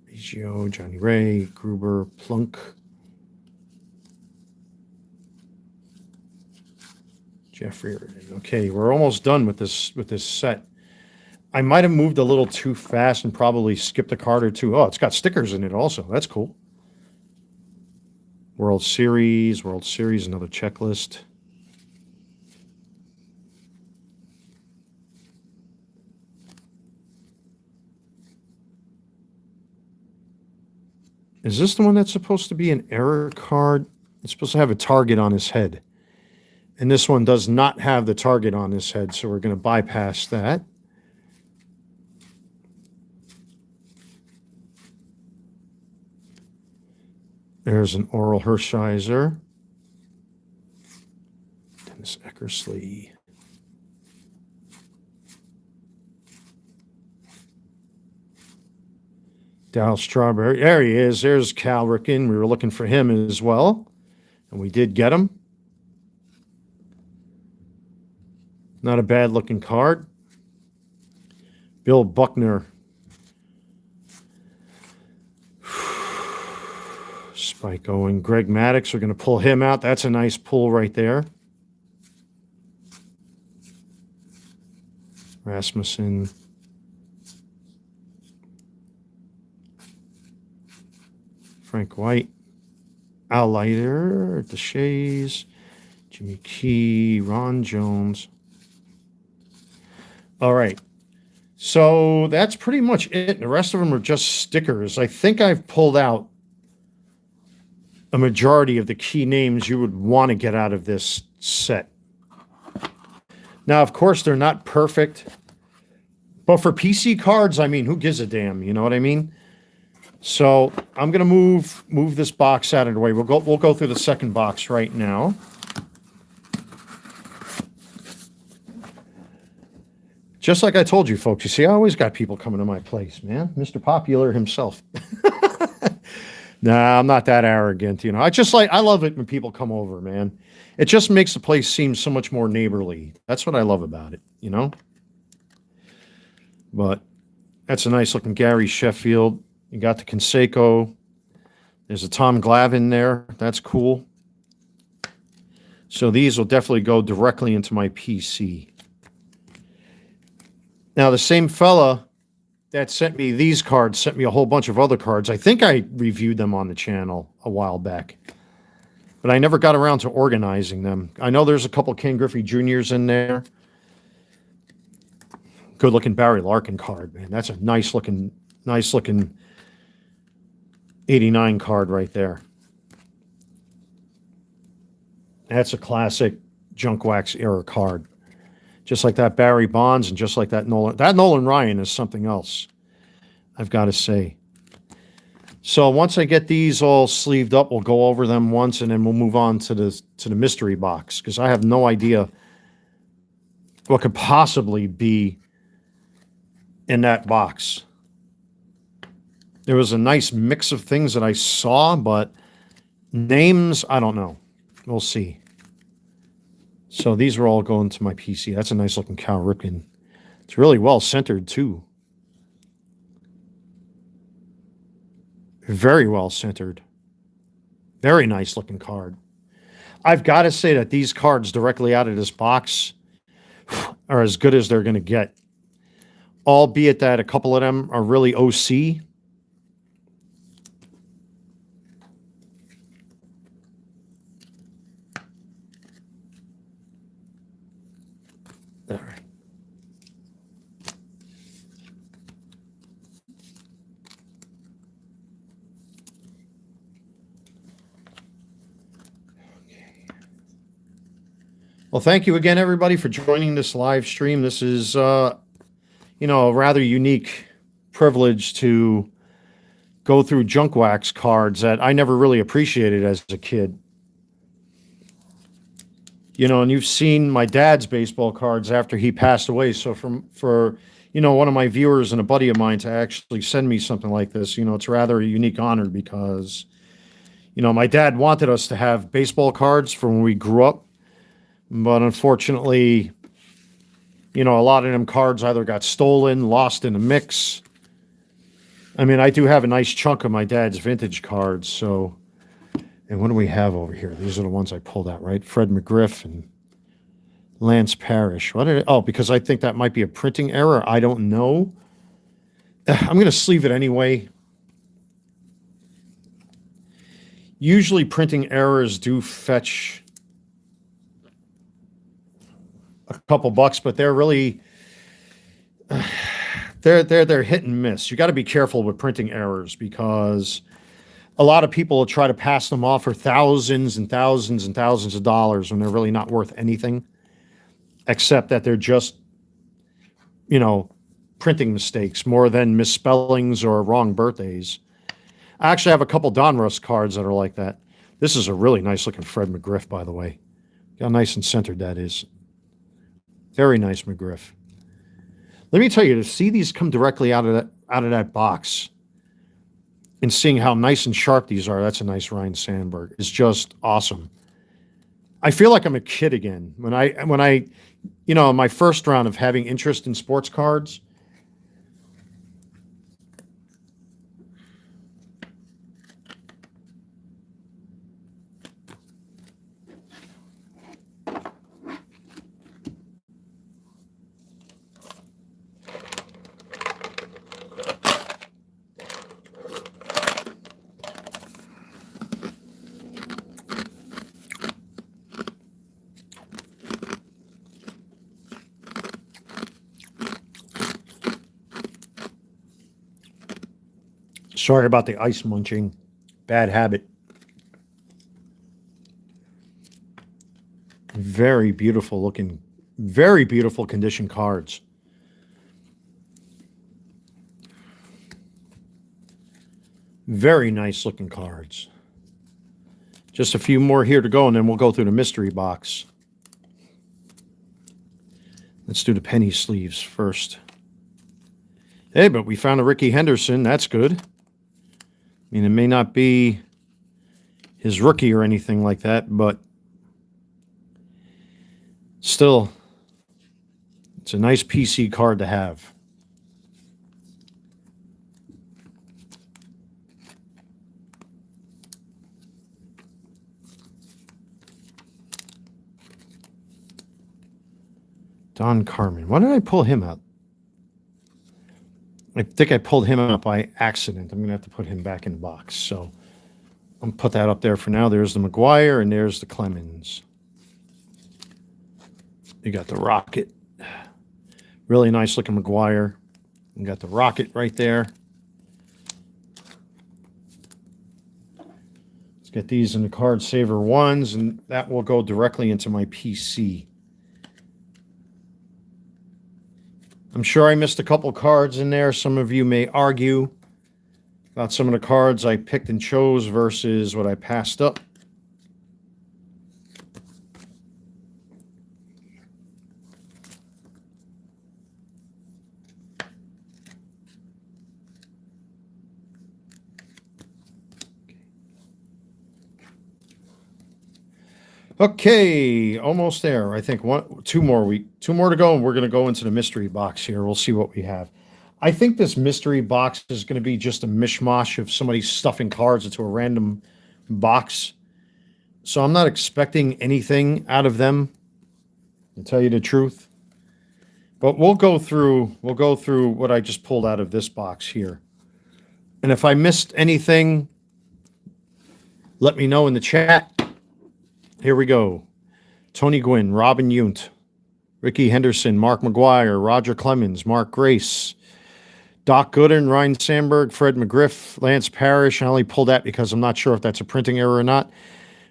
Biggio, Johnny Ray, Gruber, Plunk. Jeffrey. Okay, we're almost done with this set. I might have moved a little too fast and probably skipped a card or two. Oh, it's got stickers in it also. That's cool. World Series, another checklist. Is this the one that's supposed to be an error card? It's supposed to have a target on his head. And this one does not have the target on his head, so we're going to bypass that. There's an Oral Hershiser. Dennis Eckersley. Darryl Strawberry. There he is. There's Cal Ripken. We were looking for him as well. And we did get him. Not a bad looking card. Bill Buckner. Spike Owen. Greg Maddux. We're going to pull him out. That's a nice pull right there. Rasmussen. Frank White, Al Leiter, Deshays, Jimmy Key, Ron Jones. All right. So that's pretty much it. The rest of them are just stickers. I think I've pulled out a majority of the key names you would want to get out of this set. Now, of course, they're not perfect. But for PC cards, I mean, who gives a damn? You know what I mean? So I'm going to move this box out of the way. We'll go through the second box right now. Just like I told you, folks. You see, I always got people coming to my place, man. Mr. Popular himself. Nah, I'm not that arrogant. You know, I love it when people come over, man. It just makes the place seem so much more neighborly. That's what I love about it, you know? But that's a nice looking Gary Sheffield. You got the Conseco. There's a Tom Glavine there. That's cool. So these will definitely go directly into my PC. Now, the same fella that sent me these cards sent me a whole bunch of other cards. I think I reviewed them on the channel a while back, but I never got around to organizing them. I know there's a couple Ken Griffey Juniors in there. Good looking Barry Larkin card, man. That's a nice looking 89 card right there. That's a classic junk wax era card. Just like that Barry Bonds and just like that Nolan. That Nolan Ryan is something else, I've got to say. So once I get these all sleeved up, we'll go over them once, and then we'll move on to the mystery box, because I have no idea what could possibly be in that box. There was a nice mix of things that I saw, but names, I don't know. We'll see. So these are all going to my PC. That's a nice looking Cal Ripken. It's really well centered too. Very well centered. Very nice looking card. I've got to say that these cards directly out of this box are as good as they're going to get. Albeit that a couple of them are really OC. All right. Well, thank you again, everybody, for joining this live stream. This is, a rather unique privilege to go through junk wax cards that I never really appreciated as a kid. You know, and you've seen my dad's baseball cards after he passed away. So for one of my viewers and a buddy of mine to actually send me something like this, it's rather a unique honor, because, my dad wanted us to have baseball cards from when we grew up. But unfortunately, a lot of them cards either got stolen, lost in the mix. I mean, I do have a nice chunk of my dad's vintage cards. So, and what do we have over here? These are the ones I pulled out, right? Fred McGriff and Lance Parrish. Because I think that might be a printing error. I don't know. I'm going to sleeve it anyway. Usually printing errors do fetch a couple bucks, but they're really they're hit and miss. You got to be careful with printing errors, because a lot of people will try to pass them off for thousands and thousands and thousands of dollars when they're really not worth anything, except that they're just, printing mistakes more than misspellings or wrong birthdays. I actually have a couple Donruss cards that are like that. This is a really nice looking Fred McGriff, by the way. Look how nice and centered that is. Very nice McGriff. Let me tell you, to see these come directly out of that box and seeing how nice and sharp these are, that's a nice Ryan Sandberg. It's just awesome. I feel like I'm a kid again. When I my first round of having interest in sports cards, sorry about the ice munching. Bad habit. Very beautiful looking, very beautiful condition cards. Very nice looking cards. Just a few more here to go, and then we'll go through the mystery box. Let's do the penny sleeves first. Hey, but we found a Ricky Henderson. That's good. mean, it may not be his rookie or anything like that, but still, it's a nice PC card to have. Don Carmen. Why did I pull him out? I think I pulled him out by accident. I'm going to have to put him back in the box. So I'm going to put that up there for now. There's the McGuire and there's the Clemens. You got the Rocket. Really nice looking McGuire. You got the Rocket right there. Let's get these in the card saver ones, and that will go directly into my PC. I'm sure I missed a couple cards in there. Some of you may argue about some of the cards I picked and chose versus what I passed up. Okay, almost there. I think two more to go, and we're going to go into the mystery box here. We'll see what we have. I think this mystery box is going to be just a mishmash of somebody stuffing cards into a random box. So I'm not expecting anything out of them, to tell you the truth. But we'll go through what I just pulled out of this box here. And if I missed anything, let me know in the chat. Here we go. Tony Gwynn, Robin Yount, Ricky Henderson, Mark McGuire, Roger Clemens, Mark Grace, Doc Gooden, Ryan Sandberg, Fred McGriff, Lance Parrish. I only pulled that because I'm not sure if that's a printing error or not.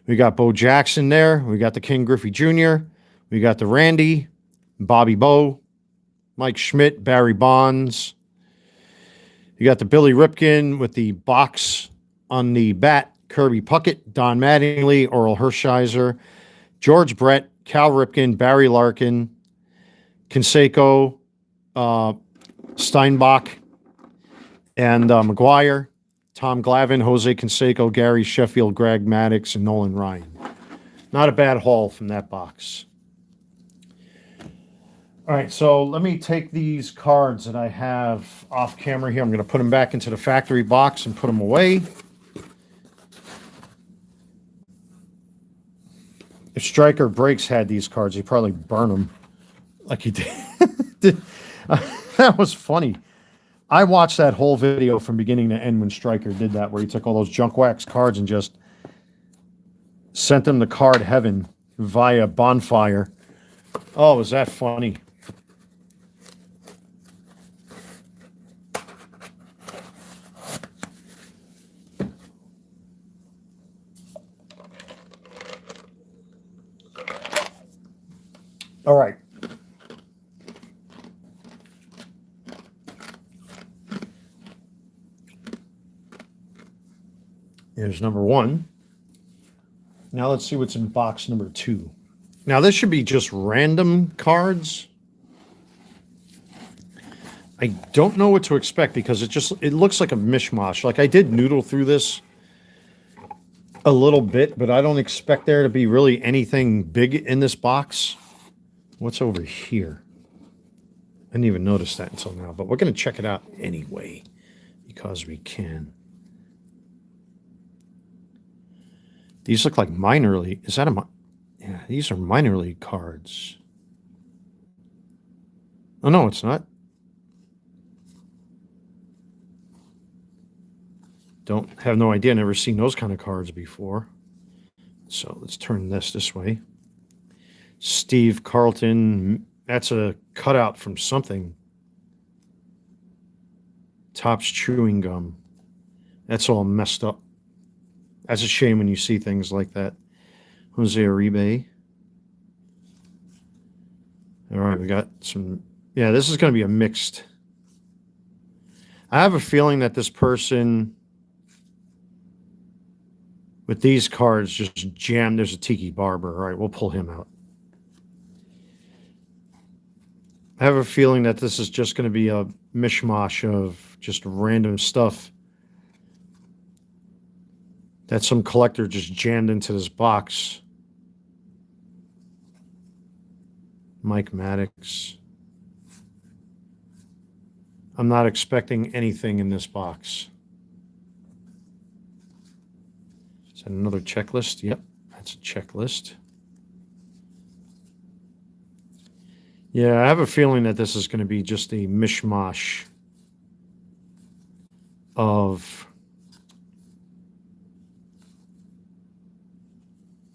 We got Bo Jackson there. We got the King Griffey Jr. We got the Randy, Bobby Bo, Mike Schmidt, Barry Bonds. You got the Billy Ripken with the box on the bat. Kirby Puckett, Don Mattingly, Oral Hershiser, George Brett, Cal Ripken, Barry Larkin, Canseco, Steinbach, and McGuire, Tom Glavine, Jose Canseco, Gary Sheffield, Greg Maddux, and Nolan Ryan. Not a bad haul from that box. All right, so let me take these cards that I have off camera here. I'm going to put them back into the factory box and put them away. If Striker Breaks had these cards, he'd probably burn them like he did. That was funny. I watched that whole video from beginning to end when Striker did that, where he took all those junk wax cards and just sent them to card heaven via bonfire. Oh, was that funny? All right. Here's number one. Now let's see what's in box number two. Now this should be just random cards. I don't know what to expect because it looks like a mishmash. Like I did noodle through this a little bit, but I don't expect there to be really anything big in this box. What's over here? I didn't even notice that until now, but we're going to check it out anyway because we can. These look like minor league. Is that yeah, these are minor league cards. Oh, no, it's not. Have no idea. Never seen those kind of cards before. So let's turn this way. Steve Carlton. That's a cutout from something. Topps Chewing Gum. That's all messed up. That's a shame when you see things like that. Jose Uribe. All right, we got some. Yeah, this is going to be a mixed. I have a feeling that this person with these cards just jammed. There's a Tiki Barber. All right, we'll pull him out. I have a feeling that this is just going to be a mishmash of just random stuff that some collector just jammed into this box. Mike Maddox. I'm not expecting anything in this box. Is that another checklist? Yep, that's a checklist. Yeah, I have a feeling that this is going to be just a mishmash of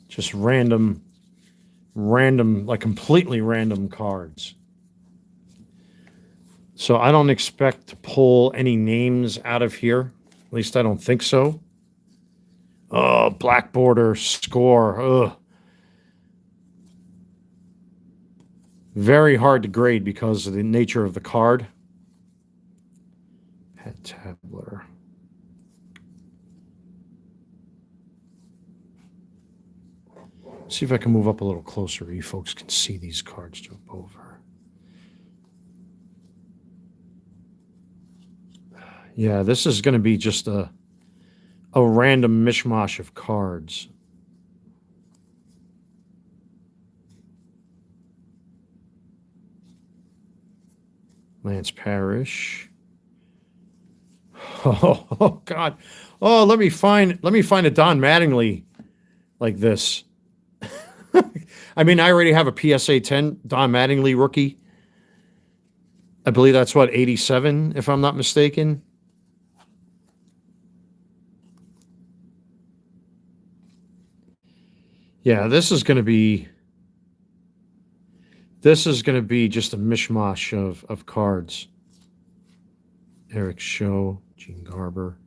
just random, like completely random cards. So I don't expect to pull any names out of here. At least I don't think so. Oh, black border, score. Ugh. Very hard to grade because of the nature of the card. Pat Tabler. See if I can move up a little closer. You folks can see these cards jump over. Yeah, this is going to be just a random mishmash of cards. Lance Parrish. Oh God. Oh, let me find a Don Mattingly like this. I mean, I already have a PSA 10 Don Mattingly rookie. I believe that's what, 87, if I'm not mistaken. Yeah, this is going to be just a mishmash of cards. Eric Show, Gene Garber.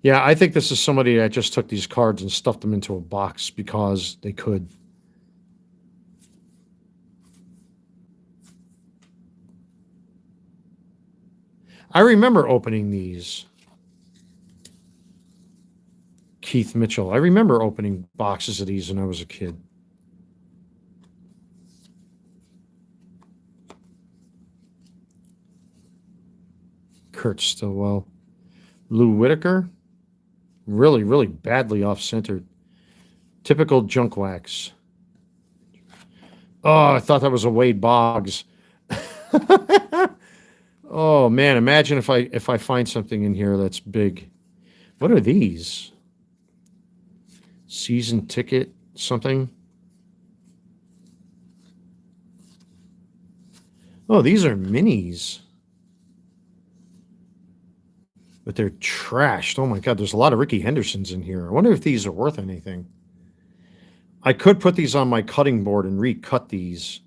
Yeah, I think this is somebody that just took these cards and stuffed them into a box because they could. I remember opening these. Keith Mitchell. I remember opening boxes of these when I was a kid. Kurt Stillwell. Lou Whitaker. Really, really badly off-centered. Typical junk wax. Oh, I thought that was a Wade Boggs. Oh man, imagine if I find something in here that's big. What are these? Season ticket something? Oh, these are minis. But they're trashed. Oh my God, there's a lot of Ricky Hendersons in here. I wonder if these are worth anything. I could put these on my cutting board and recut these.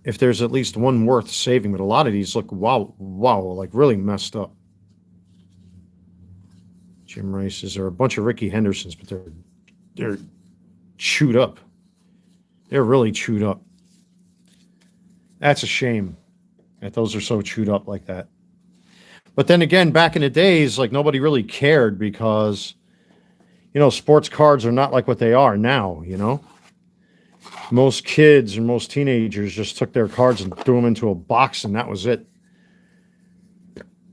If there's at least one worth saving, but a lot of these look, wow, like really messed up. Jim Rice's. There are a bunch of Ricky Hendersons, but they're chewed up. They're really chewed up. That's a shame that those are so chewed up like that. But then again, back in the days, like nobody really cared because, you know, sports cards are not like what they are now, you know? Most kids and most teenagers just took their cards and threw them into a box and that was it.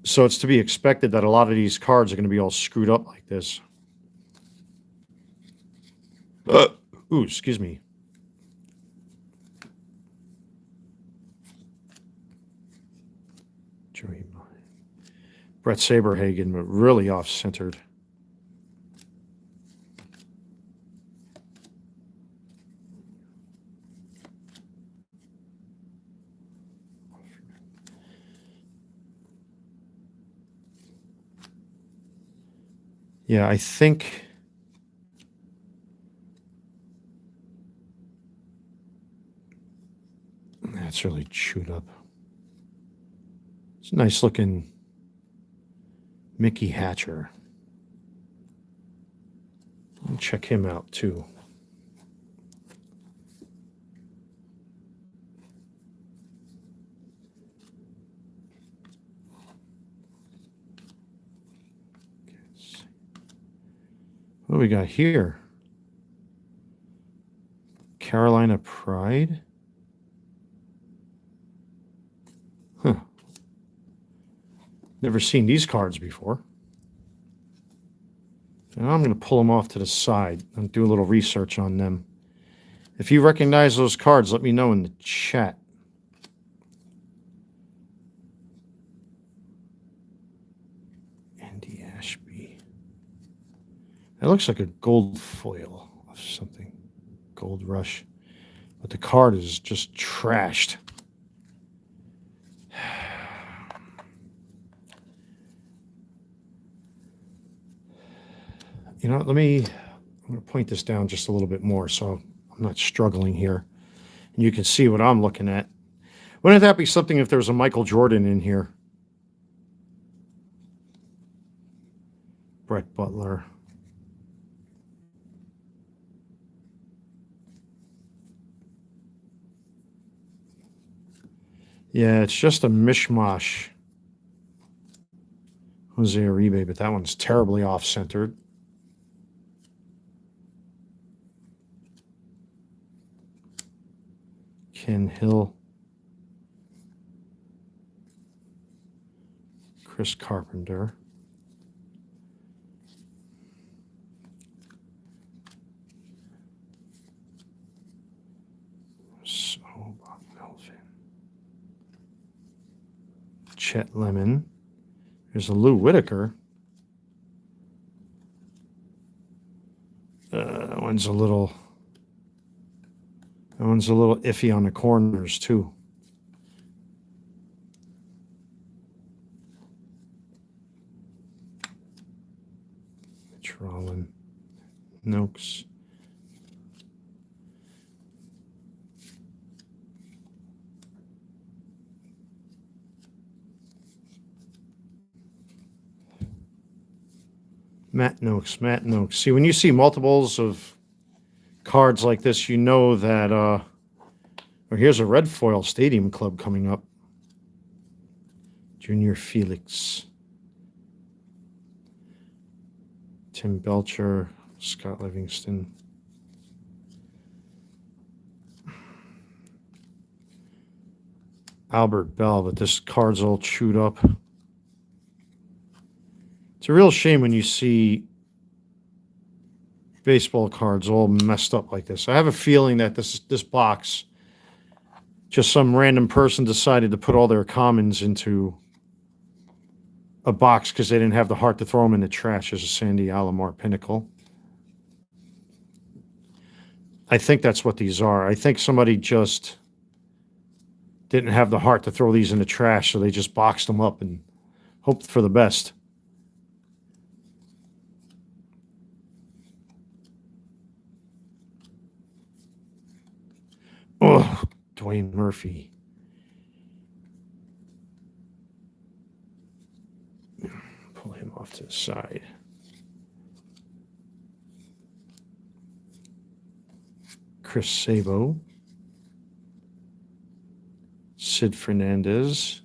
So it's to be expected that a lot of these cards are going to be all screwed up like this. Ooh, excuse me. Joey Brett Saberhagen, but really off-centered. Yeah, I think that's really chewed up. It's a nice looking Mickey Hatcher. I'll check him out too. What do we got here? Carolina Pride? Huh. Never seen these cards before. And I'm going to pull them off to the side and do a little research on them. If you recognize those cards, let me know in the chat. Andy Ashby. That looks like a gold foil of something. Gold Rush. But the card is just trashed. You know, I'm going to point this down just a little bit more so I'm not struggling here. And you can see what I'm looking at. Wouldn't that be something if there was a Michael Jordan in here? Brett Butler. Yeah, it's just a mishmash. Jose Uribe, but that one's terribly off-centered. Ken Hill. Chris Carpenter. Melvin. Chet Lemon. There's a Lou Whitaker. That one's a little iffy on the corners too. Mitch Rollin. Noakes. Matt Noakes. See, when you see multiples of cards like this, you know that, or here's a red foil Stadium Club coming up. Junior Felix. Tim Belcher. Scott Livingston. Albert Bell, but this card's all chewed up. It's a real shame when you see baseball cards all messed up like this. I have a feeling that this box, just some random person decided to put all their commons into a box because they didn't have the heart to throw them in the trash. As a Sandy Alomar Pinnacle. I think that's what these are. I think somebody just didn't have the heart to throw these in the trash, so they just boxed them up and hoped for the best. Oh, Dwayne Murphy. Pull him off to the side. Chris Sabo. Sid Fernandez.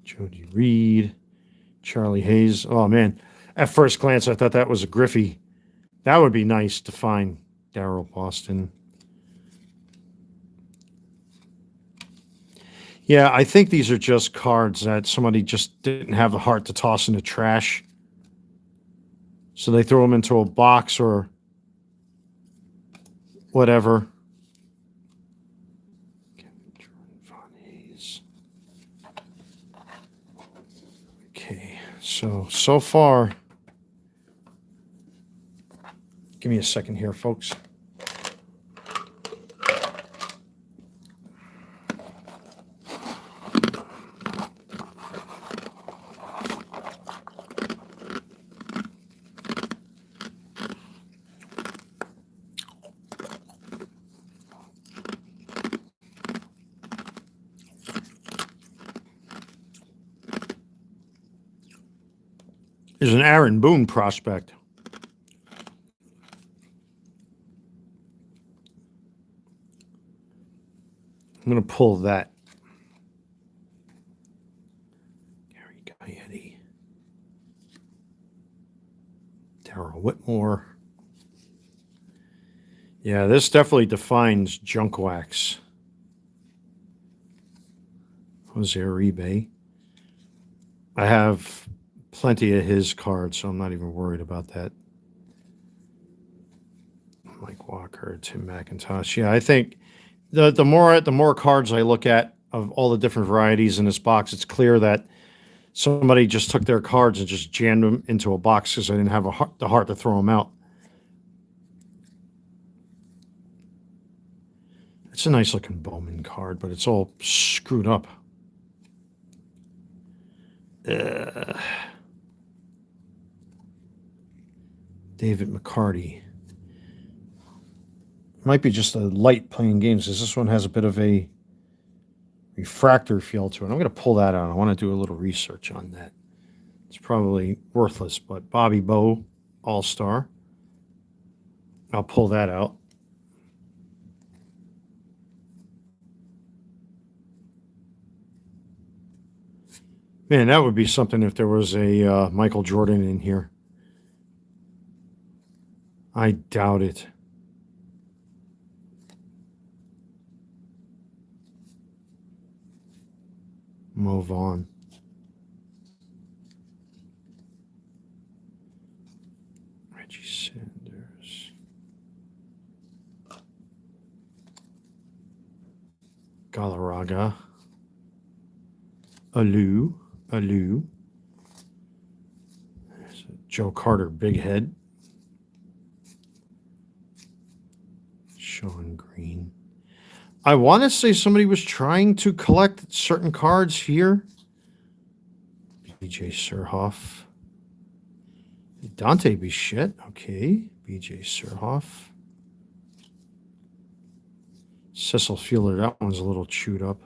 Jody Reed. Charlie Hayes. Oh, man. At first glance, I thought that was a Griffey. That would be nice to find. Darryl Boston. Yeah, I think these are just cards that somebody just didn't have the heart to toss in the trash. So they throw them into a box or whatever. Okay, so far, give me a second here, folks. There's an Aaron Boone prospect. I'm going to pull that. Gary Gaetti. Darrell Whitmore. Yeah, this definitely defines junk wax. Jose Uribe. I have plenty of his cards, so I'm not even worried about that. Mike Walker, Tim McIntosh. Yeah, I think the more cards I look at of all the different varieties in this box, it's clear that somebody just took their cards and just jammed them into a box because I didn't have the heart to throw them out. It's a nice looking Bowman card, but it's all screwed up. David McCarty. Might be just a light playing games, because this one has a bit of a refractor feel to it. I'm going to pull that out. I want to do a little research on that. It's probably worthless, but Bobby Bowe, All-Star. I'll pull that out. Man, that would be something if there was a Michael Jordan in here. I doubt it. Move on. Reggie Sanders. Galarraga. Alou. There's a Joe Carter, big head. Sean Green. I want to say somebody was trying to collect certain cards here. BJ Surhoff. Dante Bichette. Okay. BJ Surhoff. Cecil Fielder. That one's a little chewed up.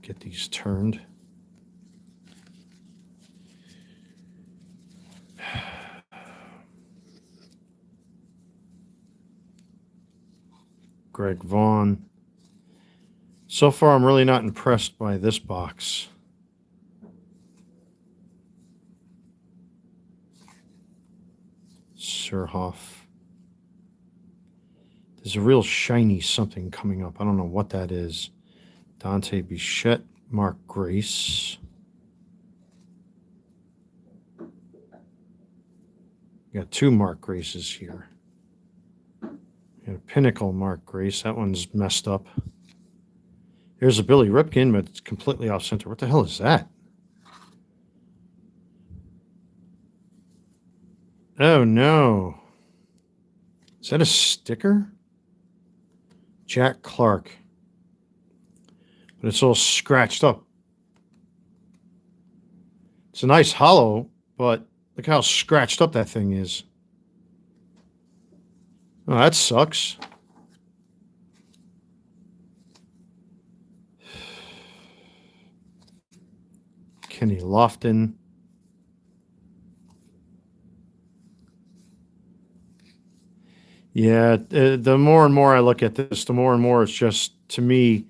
Get these turned. Greg Vaughn. So far, I'm really not impressed by this box. Surhoff. There's a real shiny something coming up. I don't know what that is. Dante Bichette, Mark Grace. Got two Mark Graces here. Got a Pinnacle Mark Grace. That one's messed up. There's a Billy Ripken, but it's completely off center. What the hell is that? Oh, no. Is that a sticker? Jack Clark. But it's all scratched up. It's a nice hollow, but look how scratched up that thing is. Oh, that sucks. Kenny Lofton. Yeah, the more and more I look at this, the more and more it's just, to me,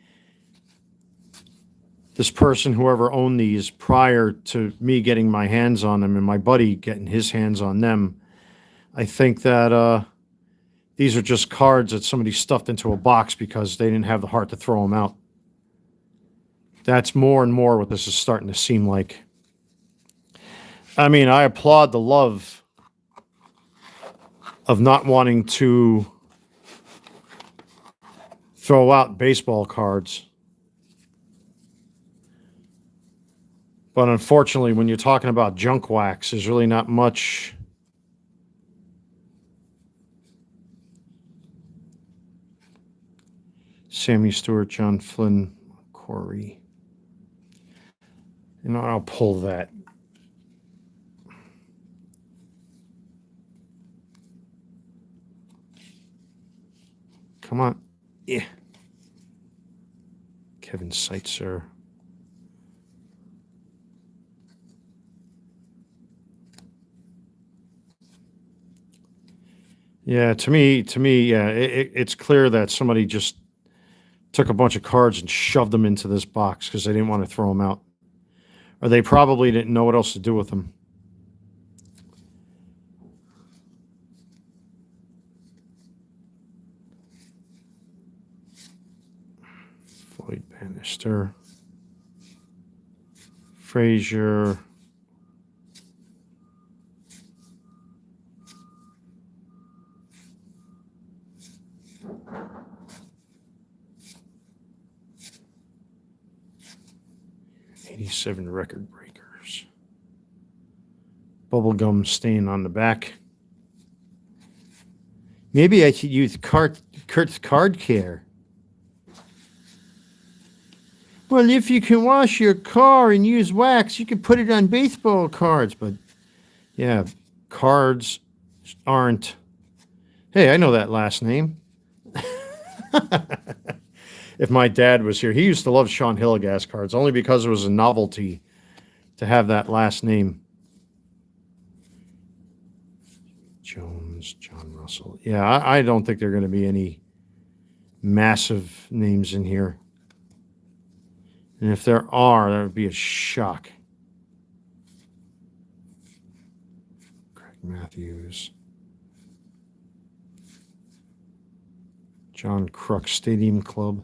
this person, whoever owned these prior to me getting my hands on them and my buddy getting his hands on them, I think that these are just cards that somebody stuffed into a box because they didn't have the heart to throw them out. That's more and more what this is starting to seem like. I mean, I applaud the love of not wanting to throw out baseball cards. But unfortunately, when you're talking about junk wax, there's really not much. Sammy Stewart, John Flynn, Corey. You know, I'll pull that. Come on. Yeah. Kevin Seitzer. Yeah, to me, yeah, it's clear that somebody just took a bunch of cards and shoved them into this box because they didn't want to throw them out. Or they probably didn't know what else to do with them. Floyd Bannister. Frazier. '87 record breakers. Bubblegum stain on the back. Maybe I should use Kurt's Card Care. Well, if you can wash your car and use wax, you can put it on baseball cards. But, yeah, cards aren't. Hey, I know that last name. If my dad was here, he used to love Sean Hilligas cards, only because it was a novelty to have that last name. Jones, John Russell. Yeah, I don't think there are going to be any massive names in here. And if there are, that would be a shock. Craig Matthews. John Kruk Stadium Club.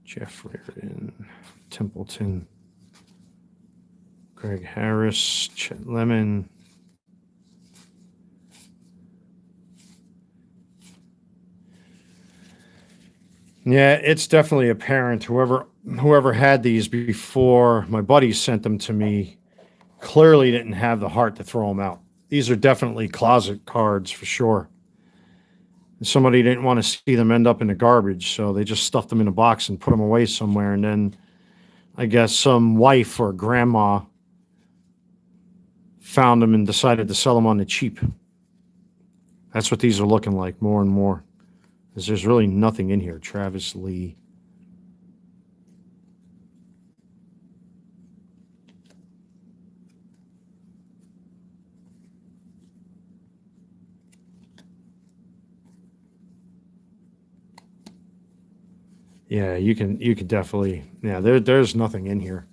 Jeff Reardon, Templeton, Greg Harris, Chet Lemon. Yeah, it's definitely apparent. Whoever had these before my buddies sent them to me clearly didn't have the heart to throw them out. These are definitely closet cards for sure. Somebody didn't want to see them end up in the garbage, so they just stuffed them in a box and put them away somewhere. And then I guess some wife or grandma found them and decided to sell them on the cheap. That's what these are looking like more and more. Because there's really nothing in here. Travis Lee. Yeah, you can definitely. Yeah, there's nothing in here.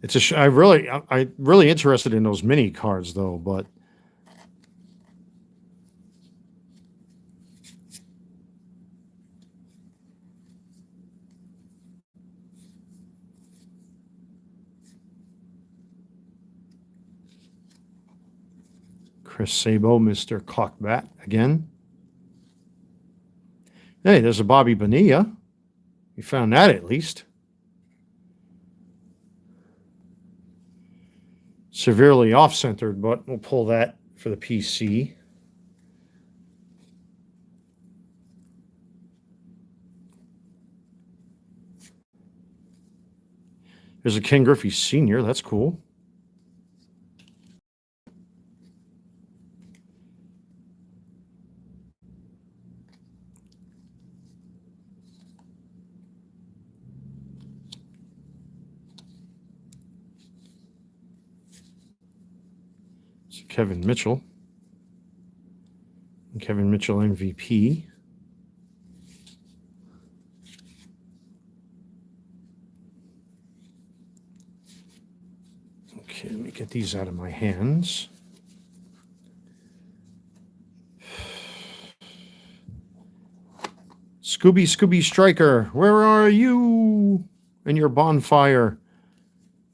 It's I really interested in those mini cards though, but Chris Sabo, Mr. Cockbat again. Hey, there's a Bobby Bonilla. We found that at least. Severely off-centered, but we'll pull that for the PC. There's a Ken Griffey Sr. That's cool. Kevin Mitchell. Kevin Mitchell MVP. Okay, let me get these out of my hands. Scooby Striker, where are you? And your bonfire.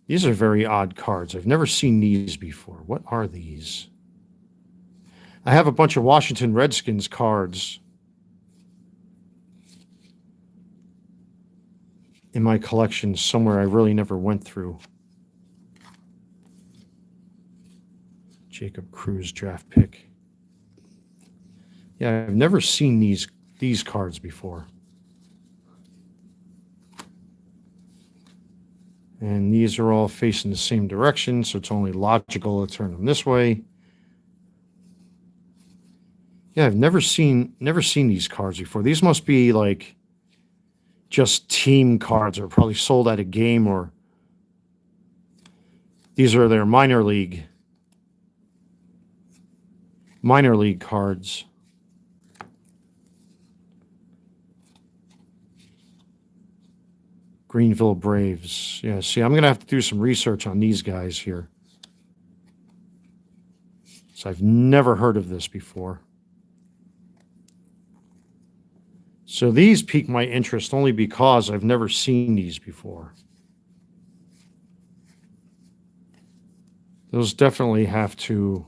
These are very odd cards. I've never seen these before. What are these? I have a bunch of Washington Redskins cards in my collection somewhere I really never went through. Jacob Cruz draft pick. Yeah, I've never seen these cards before. And these are all facing the same direction, so it's only logical to turn them this way. Yeah, I've never seen these cards before. These must be like just team cards, or probably sold at a game, or these are their minor league cards. Greenville Braves. Yeah, see, I'm going to have to do some research on these guys here. So I've never heard of this before. So these pique my interest only because I've never seen these before. Those definitely have to...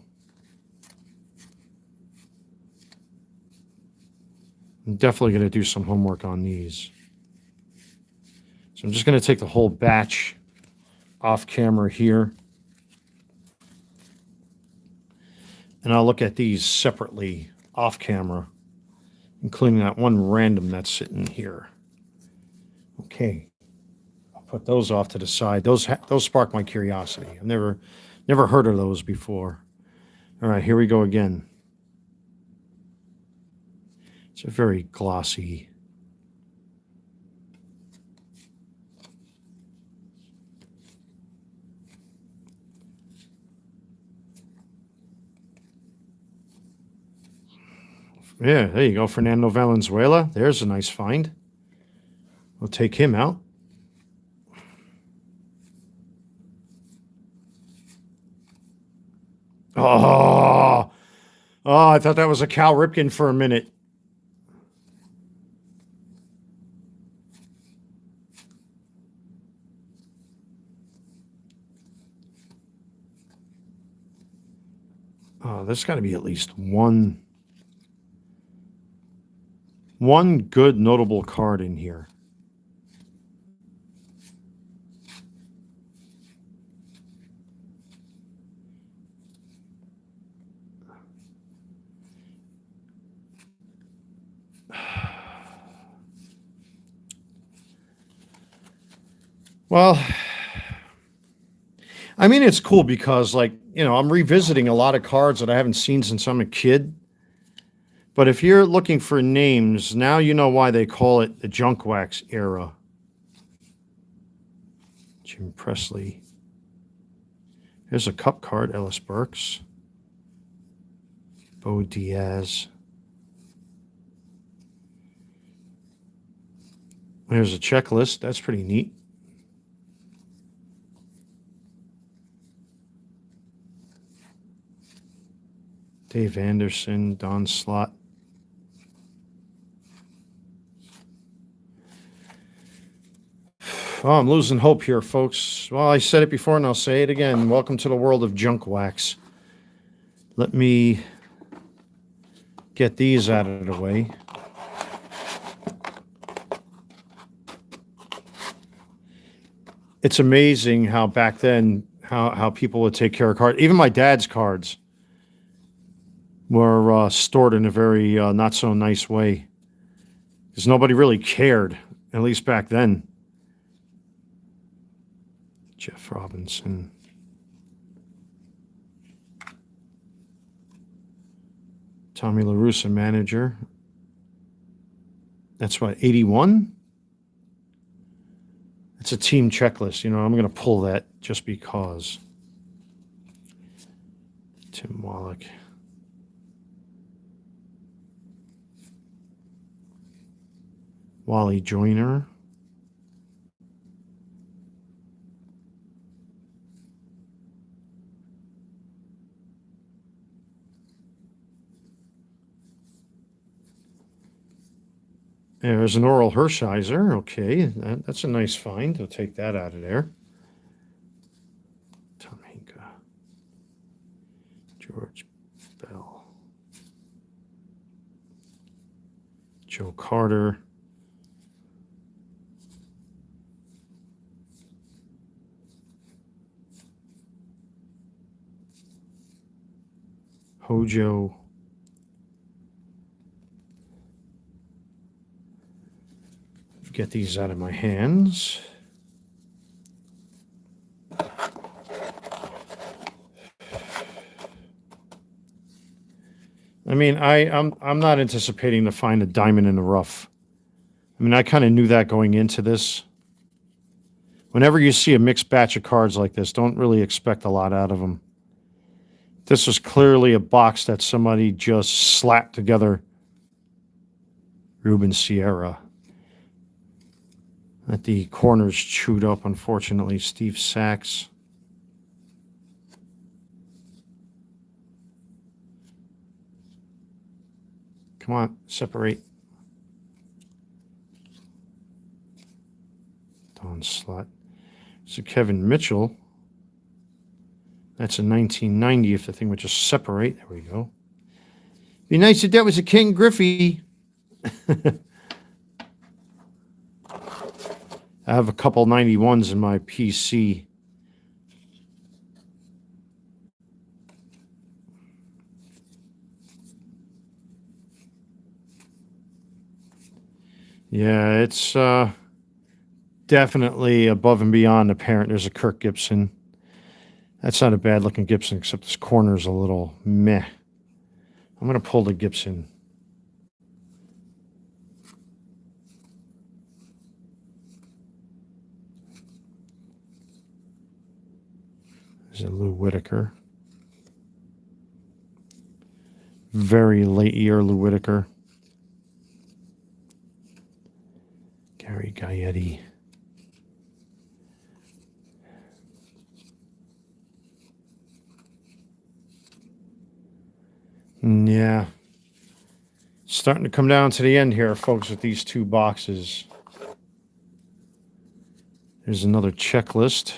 I'm definitely going to do some homework on these. So I'm just going to take the whole batch off camera here. And I'll look at these separately off camera, including that one random that's sitting here. Okay. I'll put those off to the side. Those spark my curiosity. I've never heard of those before. All right, here we go again. It's a very glossy. Yeah, there you go. Fernando Valenzuela. There's a nice find. We'll take him out. Oh, I thought that was a Cal Ripken for a minute. Oh, there's got to be at least one good notable card in here. Well, I mean, it's cool because, like, you know, I'm revisiting a lot of cards that I haven't seen since I'm a kid. But if you're looking for names, now you know why they call it the junk wax era. Jim Presley. Here's a cup card, Ellis Burks. Bo Diaz. There's a checklist. That's pretty neat. Dave Anderson, Don Slott. Oh, I'm losing hope here, folks. Well, I said it before and I'll say it again. Welcome to the world of junk wax. Let me get these out of the way. It's amazing how back then, how people would take care of cards. Even my dad's cards were stored in a very not so nice way. Because nobody really cared, at least back then. Jeff Robinson. Tommy La Russa, manager. That's what, 81? It's a team checklist. You know, I'm going to pull that just because. Tim Wallach. Wally Joyner. There's an Oral Hershiser. Okay, that's a nice find. I'll take that out of there. Tom Hinka. George Bell. Joe Carter. Hojo. Get these out of my hands. I mean, I'm not anticipating to find a diamond in the rough. I mean, I kind of knew that going into this. Whenever you see a mixed batch of cards like this, don't really expect a lot out of them. This was clearly a box that somebody just slapped together. Ruben Sierra. That the corners chewed up, unfortunately. Steve Sachs. Come on, separate. Don Slot. So Kevin Mitchell. That's a 1990 if the thing would just separate. There we go. Be nice if that was a Ken Griffey. I have a couple 91s in my PC. Yeah, it's definitely above and beyond the parent. There's a Kirk Gibson. That's not a bad looking Gibson, except this corner's a little meh. I'm going to pull the Gibson. There's a Lou Whitaker. Very late year Lou Whitaker. Gary Gaetti. Yeah. Starting to come down to the end here, folks, with these two boxes. There's another checklist.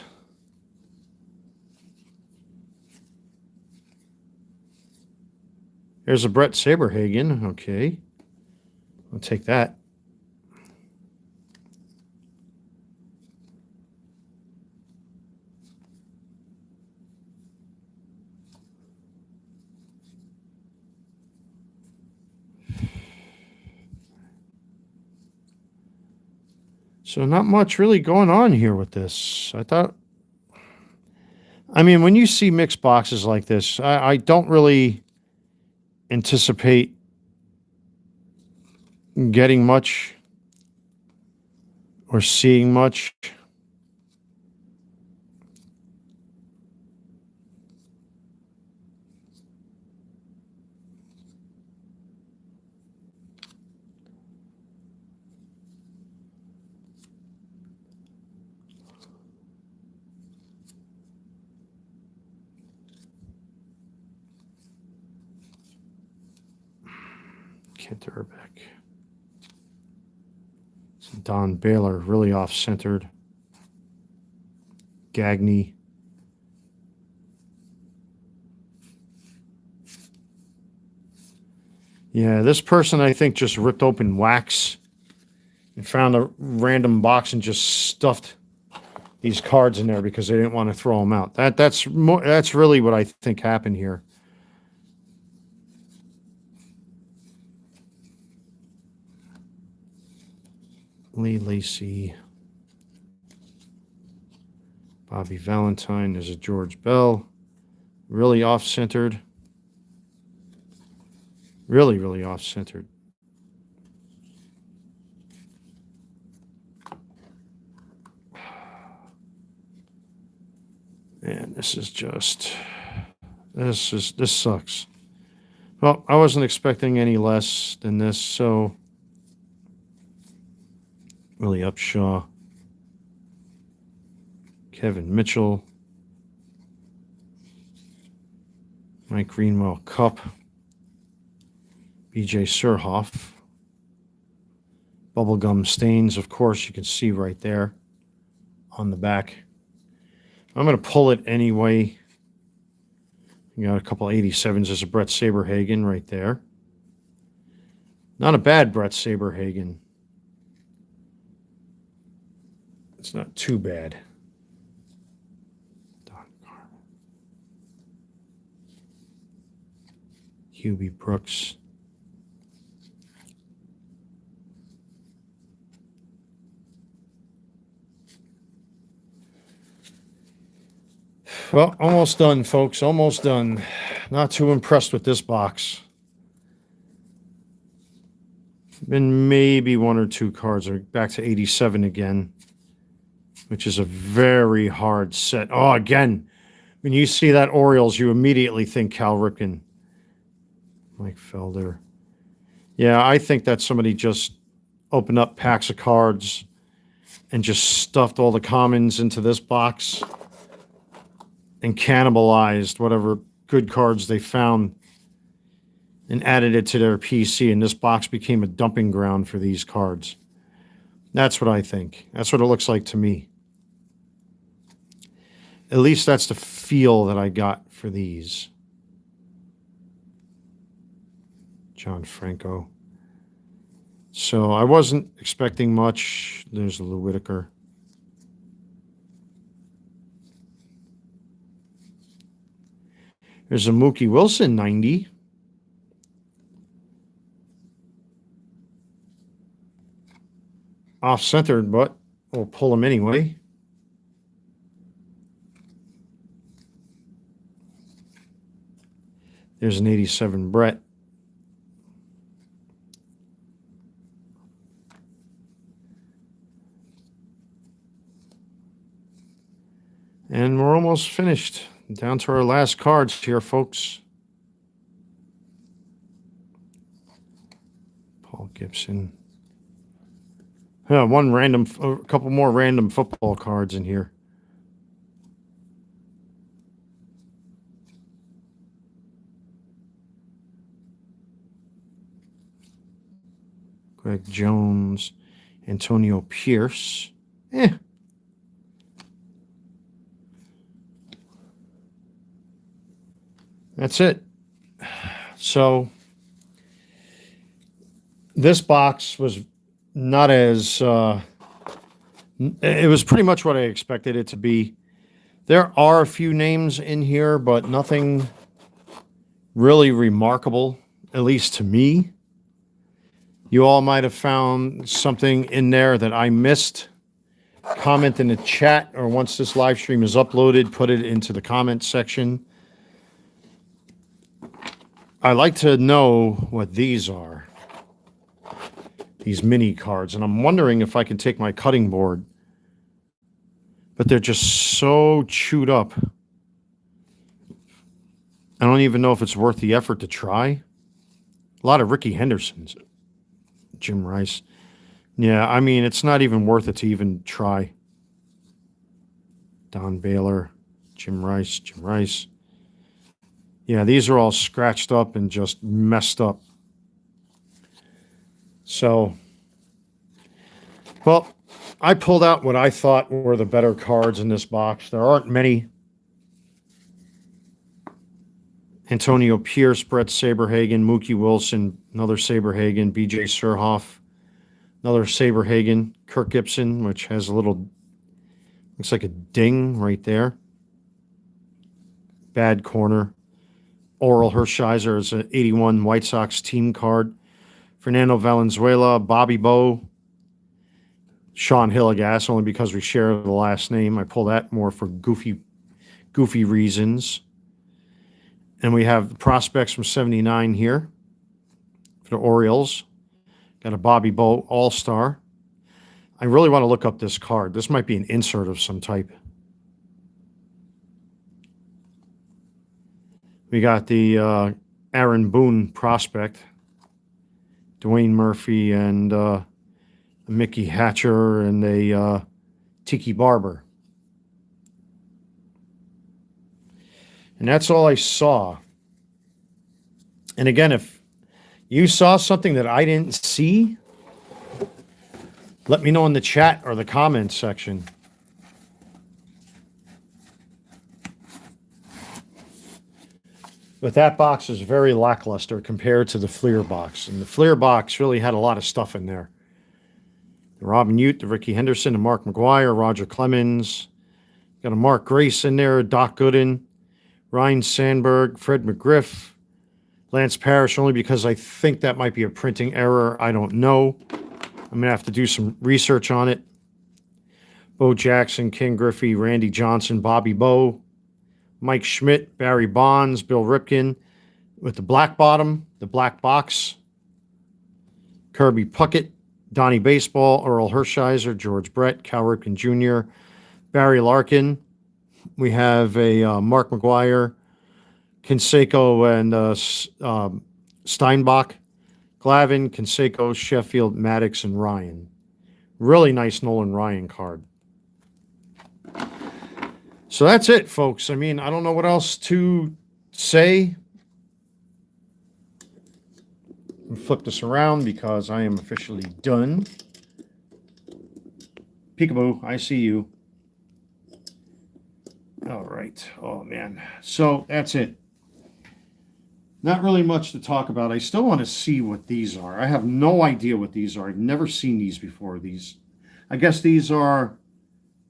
There's a Brett Saberhagen. Okay. I'll take that. So not much really going on here with this. I mean, when you see mixed boxes like this, I don't really anticipate getting much or seeing much. Kent Urbeck. Don Baylor, really off-centered. Gagne. Yeah, this person, I think, just ripped open wax and found a random box and just stuffed these cards in there because they didn't want to throw them out. That's really what I think happened here. Lee Lacy, Bobby Valentine. There's a George Bell. Really off-centered. Really, really off-centered. Man, this sucks. Well, I wasn't expecting any less than this, so Willie Upshaw, Kevin Mitchell, Mike Greenwell Cup, BJ Surhoff, bubblegum stains, of course, you can see right there on the back. I'm going to pull it anyway. You got a couple 87s. There's a Brett Saberhagen right there. Not a bad Brett Saberhagen. It's not too bad. Don Carmen. Hubie Brooks. Well, almost done, folks. Almost done. Not too impressed with this box. Been maybe one or two cards. Are back to 87 again, which is a very hard set. Oh, again, when you see that Orioles, you immediately think Cal Ripken. Mike Felder. Yeah, I think that somebody just opened up packs of cards and just stuffed all the commons into this box and cannibalized whatever good cards they found and added it to their PC, and this box became a dumping ground for these cards. That's what I think. That's what it looks like to me. At least that's the feel that I got for these. John Franco. So I wasn't expecting much. There's Lou Whitaker. There's a Mookie Wilson 90. Off-centered, but we'll pull him anyway. There's an 87 Brett. And we're almost finished. Down to our last cards here, folks. Paul Gibson. A couple more random football cards in here. Greg Jones, Antonio Pierce. That's it. So this box was not as it was pretty much what I expected it to be. There are a few names in here, but nothing really remarkable, at least to me. You all might have found something in there that I missed. Comment in the chat, or once this live stream is uploaded, put it into the comment section. I like to know what these are. These mini cards. And I'm wondering if I can take my cutting board. But they're just so chewed up. I don't even know if it's worth the effort to try. A lot of Ricky Hendersons. Jim Rice. Yeah, I mean, it's not even worth it to even try. Don Baylor. Jim Rice. Yeah, these are all scratched up and just messed up. So, well, I pulled out what I thought were the better cards in this box. There aren't many. Antonio Pierce, Brett Saberhagen, Mookie Wilson, another Saberhagen, BJ Surhoff, another Saberhagen, Kirk Gibson, which has a little, looks like a ding right there. Bad corner. Oral Hershiser is an 81 White Sox team card. Fernando Valenzuela, Bobby Bowe, Sean Hilligas, only because we share the last name. I pull that more for goofy reasons. And we have the prospects from 79 here for the Orioles. Got a Bobby Bowe All-Star. I really want to look up this card. This might be an insert of some type. We got the Aaron Boone prospect, Dwayne Murphy, and Mickey Hatcher, and a Tiki Barber. And that's all I saw. And again, if you saw something that I didn't see, let me know in the chat or the comments section. But that box is very lackluster compared to the Fleer box. And the Fleer box really had a lot of stuff in there. The Robin Ute, the Ricky Henderson, the Mark McGuire, Roger Clemens. Got a Mark Grace in there, Doc Gooden, Ryan Sandberg, Fred McGriff, Lance Parrish, only because I think that might be a printing error. I don't know. I'm going to have to do some research on it. Bo Jackson, Ken Griffey, Randy Johnson, Bobby Bowe, Mike Schmidt, Barry Bonds, Bill Ripken with the black bottom, the black box, Kirby Puckett, Donnie Baseball, Earl Hershiser, George Brett, Cal Ripken Jr., Barry Larkin. We have a Mark McGuire, Canseco, and Steinbach, Glavine, Canseco, Sheffield, Maddox, and Ryan. Really nice Nolan Ryan card. So that's it, folks. I mean, I don't know what else to say. Flip this around because I am officially done. Peekaboo, I see you. All right. Oh, man. So that's it. Not really much to talk about. I still want to see what these are. I have no idea what these are. I've never seen these before. These, I guess these are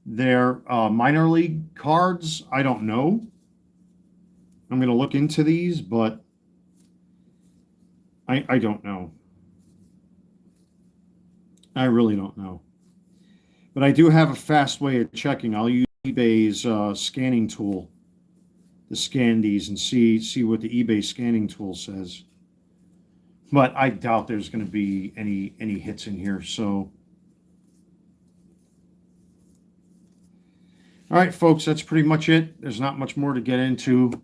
their minor league cards. I don't know. I'm going to look into these, but I don't know. I really don't know. But I do have a fast way of checking. I'll use eBay's scanning tool to scan these and see what the eBay scanning tool says. But I doubt there's going to be any hits in here. So, all right, folks, that's pretty much it. There's not much more to get into.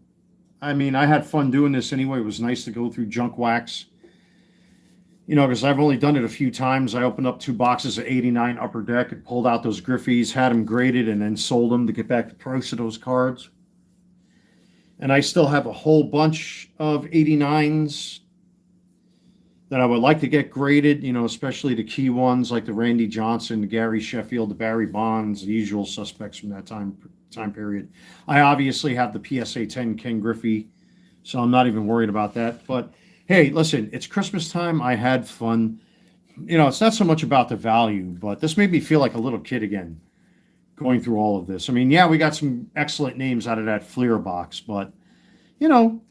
I mean, I had fun doing this anyway. It was nice to go through junk wax. You know, because I've only done it a few times. I opened up 2 boxes of 89 Upper Deck and pulled out those Griffies, had them graded, and then sold them to get back the price of those cards. And I still have a whole bunch of 89s that I would like to get graded, you know, especially the key ones like the Randy Johnson, the Gary Sheffield, the Barry Bonds, the usual suspects from that time period. I obviously have the PSA 10 Ken Griffey, so I'm not even worried about that. But hey, listen, it's Christmas time. I had fun. You know, it's not so much about the value, but this made me feel like a little kid again going through all of this. I mean, yeah, we got some excellent names out of that Fleer box, but, you know,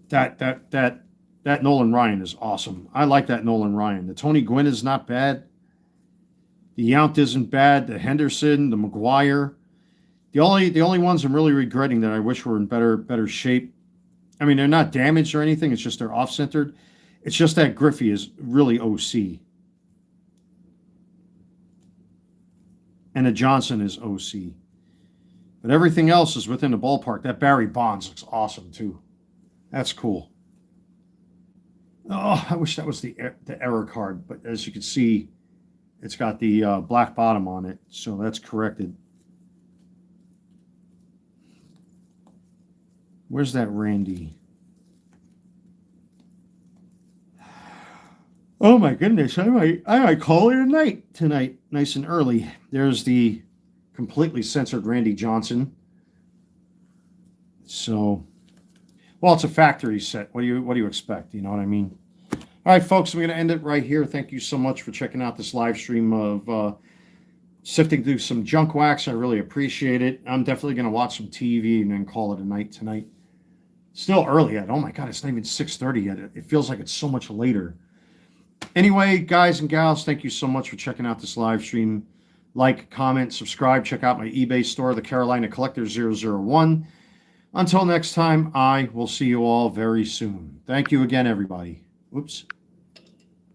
that Nolan Ryan is awesome. I like that Nolan Ryan. The Tony Gwynn is not bad. The Yount isn't bad. The Henderson, the McGuire. The only ones I'm really regretting that I wish were in better shape. I mean, they're not damaged or anything. It's just they're off-centered. It's just that Griffey is really OC. And the Johnson is OC. But everything else is within the ballpark. That Barry Bonds looks awesome, too. That's cool. Oh, I wish that was the error card. But as you can see, it's got the black bottom on it. So that's corrected. Where's that Randy? Oh my goodness, I might call it a night tonight, nice and early. There's the completely censored Randy Johnson. So, well, it's a factory set. What do you expect? You know what I mean? All right, folks, I'm going to end it right here. Thank you so much for checking out this live stream of sifting through some junk wax. I really appreciate it. I'm definitely going to watch some TV and then call it a night tonight. Still early yet. Oh my God, it's not even 6:30 yet. It feels like it's so much later. Anyway, guys and gals, thank you so much for checking out this live stream. Like, comment, subscribe. Check out my eBay store, the Carolina Collector 001. Until next time, I will see you all very soon. Thank you again, everybody. Oops.